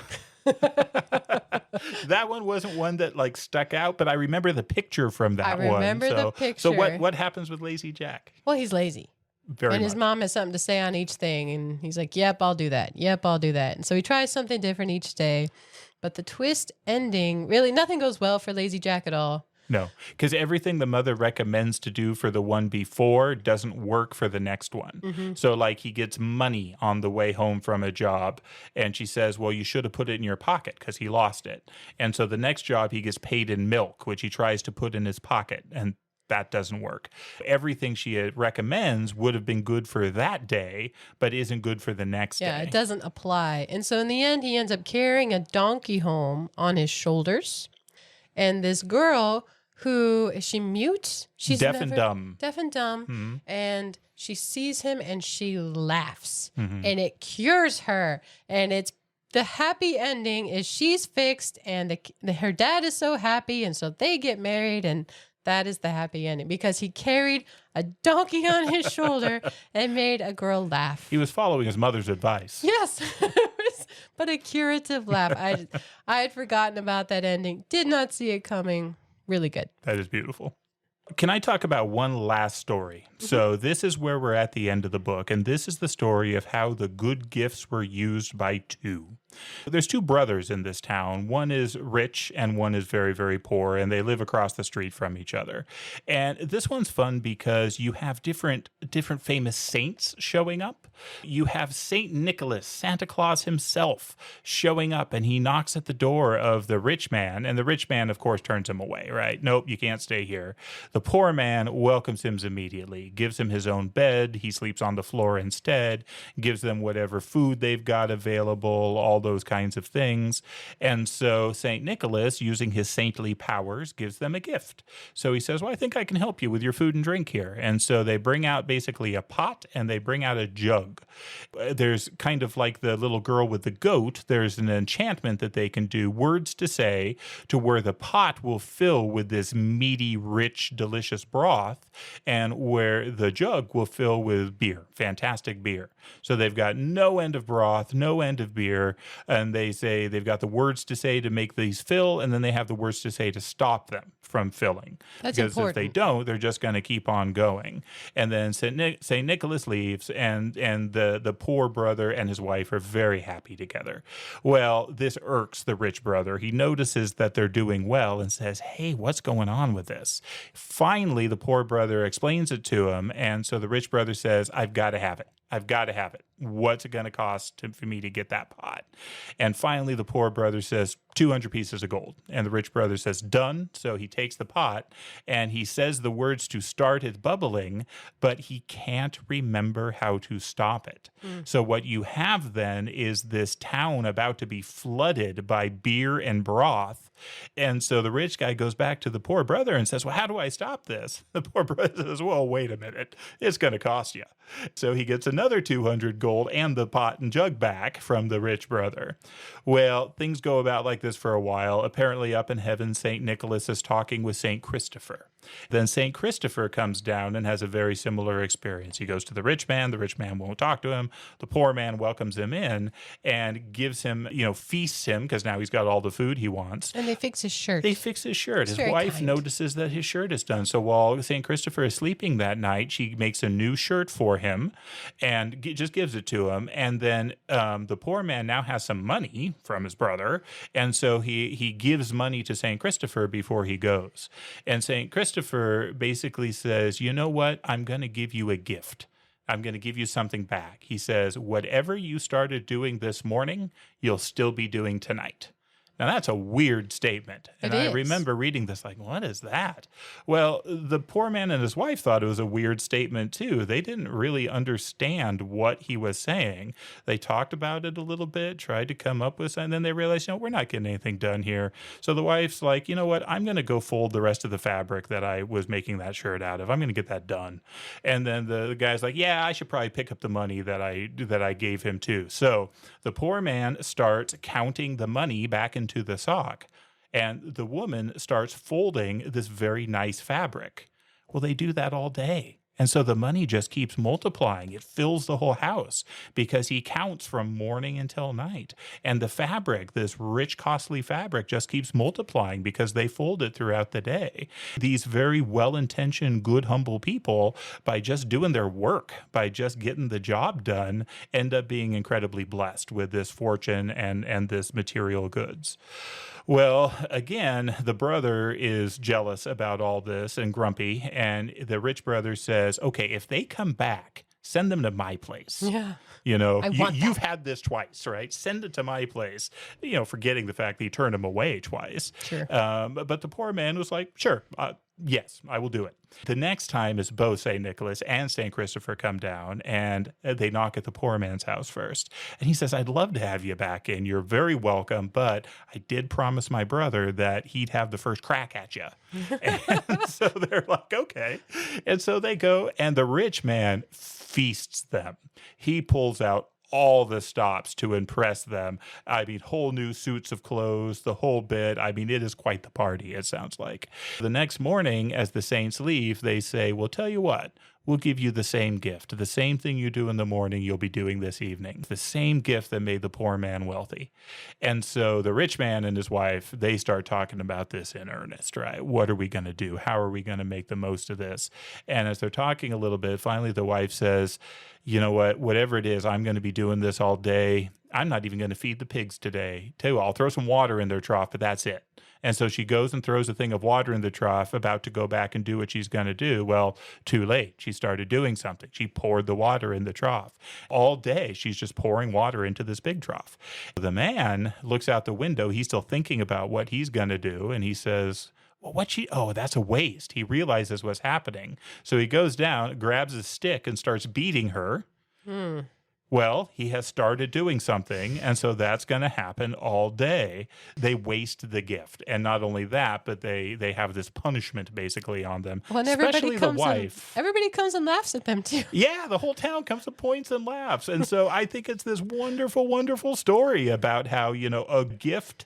[SPEAKER 2] That one wasn't one that like stuck out, but I remember the picture from that one.
[SPEAKER 1] I remember the picture.
[SPEAKER 2] So what happens with Lazy Jack?
[SPEAKER 1] Well, he's lazy.
[SPEAKER 2] Very
[SPEAKER 1] and his
[SPEAKER 2] much.
[SPEAKER 1] mom has something to say on each thing. And he's like, yep, I'll do that. Yep, I'll do that. And so he tries something different each day. But the twist ending, really, nothing goes well for Lazy Jack at all.
[SPEAKER 2] No, because everything the mother recommends to do for the one before doesn't work for the next one.
[SPEAKER 1] Mm-hmm.
[SPEAKER 2] So like he gets money on the way home from a job, and she says, well, you should have put it in your pocket because he lost it. And so the next job he gets paid in milk, which he tries to put in his pocket, and that doesn't work. Everything she recommends would have been good for that day, but isn't good for the next day.
[SPEAKER 1] Yeah, it doesn't apply. And so in the end, he ends up carrying a donkey home on his shoulders. And this girl, who is she mute? She's
[SPEAKER 2] Deaf and dumb.
[SPEAKER 1] Deaf and dumb.
[SPEAKER 2] Mm-hmm.
[SPEAKER 1] And she sees him and she laughs.
[SPEAKER 2] Mm-hmm.
[SPEAKER 1] And it cures her. And it's the happy ending is she's fixed and her dad is so happy. And so they get married, and that is the happy ending because he carried a donkey on his shoulder and made a girl laugh.
[SPEAKER 2] He was following his mother's advice.
[SPEAKER 1] Yes, but a curative laugh. I had forgotten about that ending. Did not see it coming. Really good.
[SPEAKER 2] That is beautiful. Can I talk about one last story? So this is where we're at the end of the book, and this is the story of how the good gifts were used by two. There's two brothers in this town. One is rich and one is very, very poor, and they live across the street from each other. And this one's fun because you have different famous saints showing up. You have Saint Nicholas, Santa Claus himself, showing up, and he knocks at the door of the rich man, and the rich man, of course, turns him away, right? Nope, you can't stay here. The poor man welcomes him immediately, gives him his own bed. He sleeps on the floor instead, gives them whatever food they've got available, all those kinds of things. And so St. Nicholas, using his saintly powers, gives them a gift. So he says, well, I think I can help you with your food and drink here. And so they bring out basically a pot and they bring out a jug. There's kind of like the little girl with the goat. There's an enchantment that they can do, words to say, to where the pot will fill with this meaty, rich, delicious broth, and where the jug will fill with beer, fantastic beer. So they've got no end of broth, no end of beer, and they say they've got the words to say to make these fill, and then they have the words to say to stop them from filling.
[SPEAKER 1] That's
[SPEAKER 2] because
[SPEAKER 1] important.
[SPEAKER 2] If they don't, they're just going to keep on going. And then St. Nicholas leaves, and the poor brother and his wife are very happy together. Well, this irks the rich brother. He notices that they're doing well and says, hey, what's going on with this? Finally, the poor brother explains it to him, and so the rich brother says, I've got to have it. I've got to have it. What's it going to cost for me to get that pot? And finally, the poor brother says, 200 pieces of gold. And the rich brother says, done. So he takes the pot and he says the words to start it bubbling, but he can't remember how to stop it. So what you have then is this town about to be flooded by beer and broth. And so the rich guy goes back to the poor brother and says, well, how do I stop this? The poor brother says, well, wait a minute. It's going to cost you. So he gets another 200 gold and the pot and jug back from the rich brother. Well, things go about like this for a while. Apparently up in heaven, St. Nicholas is talking with St. Christopher. Then St. Christopher comes down and has a very similar experience. He goes to the rich man won't talk to him. The poor man welcomes him in and gives him, feasts him because now he's got all the food he wants.
[SPEAKER 1] And they fix his shirt.
[SPEAKER 2] His
[SPEAKER 1] It's
[SPEAKER 2] wife
[SPEAKER 1] very kind.
[SPEAKER 2] notices that his shirt is done. So while St. Christopher is sleeping that night, she makes a new shirt for him and just gives it to him. And then the poor man now has some money from his brother. And so he gives money to St. Christopher before he goes. And St. Christopher basically says, you know what? I'm going to give you a gift. I'm going to give you something back. He says, whatever you started doing this morning, you'll still be doing tonight. Now, that's a weird statement. And I remember reading this like, what is that? Well, the poor man and his wife thought it was a weird statement, too. They didn't really understand what he was saying. They talked about it a little bit, tried to come up with something, and then they realized, we're not getting anything done here. So the wife's like, you know what? I'm going to go fold the rest of the fabric that I was making that shirt out of. I'm going to get that done. And then the guy's like, yeah, I should probably pick up the money that I gave him, too. So the poor man starts counting the money back into the sock, and the woman starts folding this very nice fabric. Well, they do that all day. And so the money just keeps multiplying. It fills the whole house because he counts from morning until night. And the fabric, this rich, costly fabric, just keeps multiplying because they fold it throughout the day. These very well-intentioned, good, humble people, by just doing their work, by just getting the job done, end up being incredibly blessed with this fortune and this material goods. Well, again, the brother is jealous about all this and grumpy, and the rich brother says, okay, if they come back, send them to my place.
[SPEAKER 1] Yeah.
[SPEAKER 2] You've had this twice, right? Send it to my place, forgetting the fact that he turned him away twice.
[SPEAKER 1] Sure.
[SPEAKER 2] But the poor man was like, sure, yes, I will do it. The next time is both St. Nicholas and St. Christopher come down, and they knock at the poor man's house first. And he says, I'd love to have you back in. You're very welcome, but I did promise my brother that he'd have the first crack at you. And so they're like, okay. And so they go, and the rich man feasts them. He pulls out all the stops to impress them. I mean, whole new suits of clothes, the whole bit. I mean, it is quite the party, it sounds like. The next morning, as the saints leave, they say, well, tell you what, we'll give you the same gift. The same thing you do in the morning, you'll be doing this evening. The same gift that made the poor man wealthy. And so the rich man and his wife, they start talking about this in earnest, right? What are we going to do? How are we going to make the most of this? And as they're talking a little bit, finally the wife says, you know what, whatever it is, I'm going to be doing this all day. I'm not even going to feed the pigs today. Tell you what, I'll throw some water in their trough, but that's it. And so she goes and throws a thing of water in the trough, about to go back and do what she's going to do. Well, too late. She started doing something. She poured the water in the trough. All day, she's just pouring water into this big trough. The man looks out the window. He's still thinking about what he's going to do. And he says, well, that's a waste. He realizes what's happening. So he goes down, grabs a stick and starts beating her. Well, he has started doing something, and so that's going to happen all day. They waste the gift. And not only that, but they have this punishment basically on them,
[SPEAKER 1] Well,
[SPEAKER 2] especially the wife.
[SPEAKER 1] Everybody comes and laughs at them too.
[SPEAKER 2] Yeah, the whole town comes and points and laughs. And so I think it's this wonderful, wonderful story about how, a gift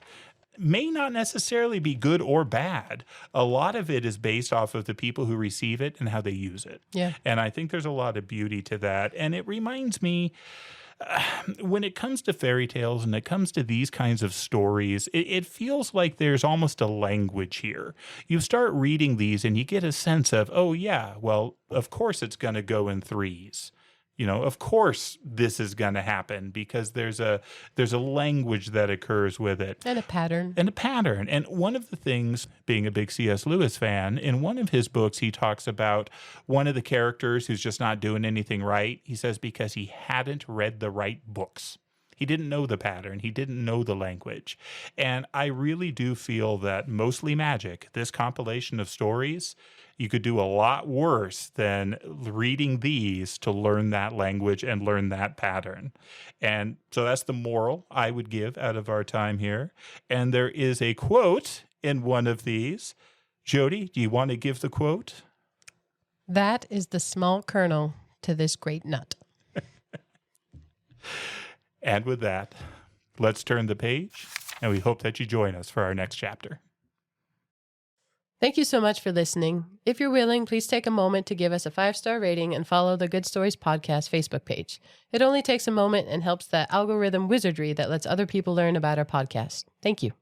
[SPEAKER 2] may not necessarily be good or bad. A lot of it is based off of the people who receive it and how they use it.
[SPEAKER 1] Yeah.
[SPEAKER 2] And I think there's a lot of beauty to that. And it reminds me, when it comes to fairy tales and it comes to these kinds of stories, it feels like there's almost a language here. You start reading these and you get a sense of, oh yeah, well, of course it's going to go in threes. Of course this is going to happen because there's a language that occurs with it.
[SPEAKER 1] And a pattern.
[SPEAKER 2] And one of the things, being a big C.S. Lewis fan, in one of his books, he talks about one of the characters who's just not doing anything right. He says because he hadn't read the right books. He didn't know the pattern. He didn't know the language. And I really do feel that Mostly Magic, this compilation of stories, you could do a lot worse than reading these to learn that language and learn that pattern. And so that's the moral I would give out of our time here. And there is a quote in one of these. Jody, do you want to give the quote?
[SPEAKER 1] That is the small kernel to this great nut.
[SPEAKER 2] And with that, let's turn the page, and we hope that you join us for our next chapter.
[SPEAKER 1] Thank you so much for listening. If you're willing, please take a moment to give us a 5-star rating and follow the Good Stories Podcast Facebook page. It only takes a moment and helps that algorithm wizardry that lets other people learn about our podcast. Thank you.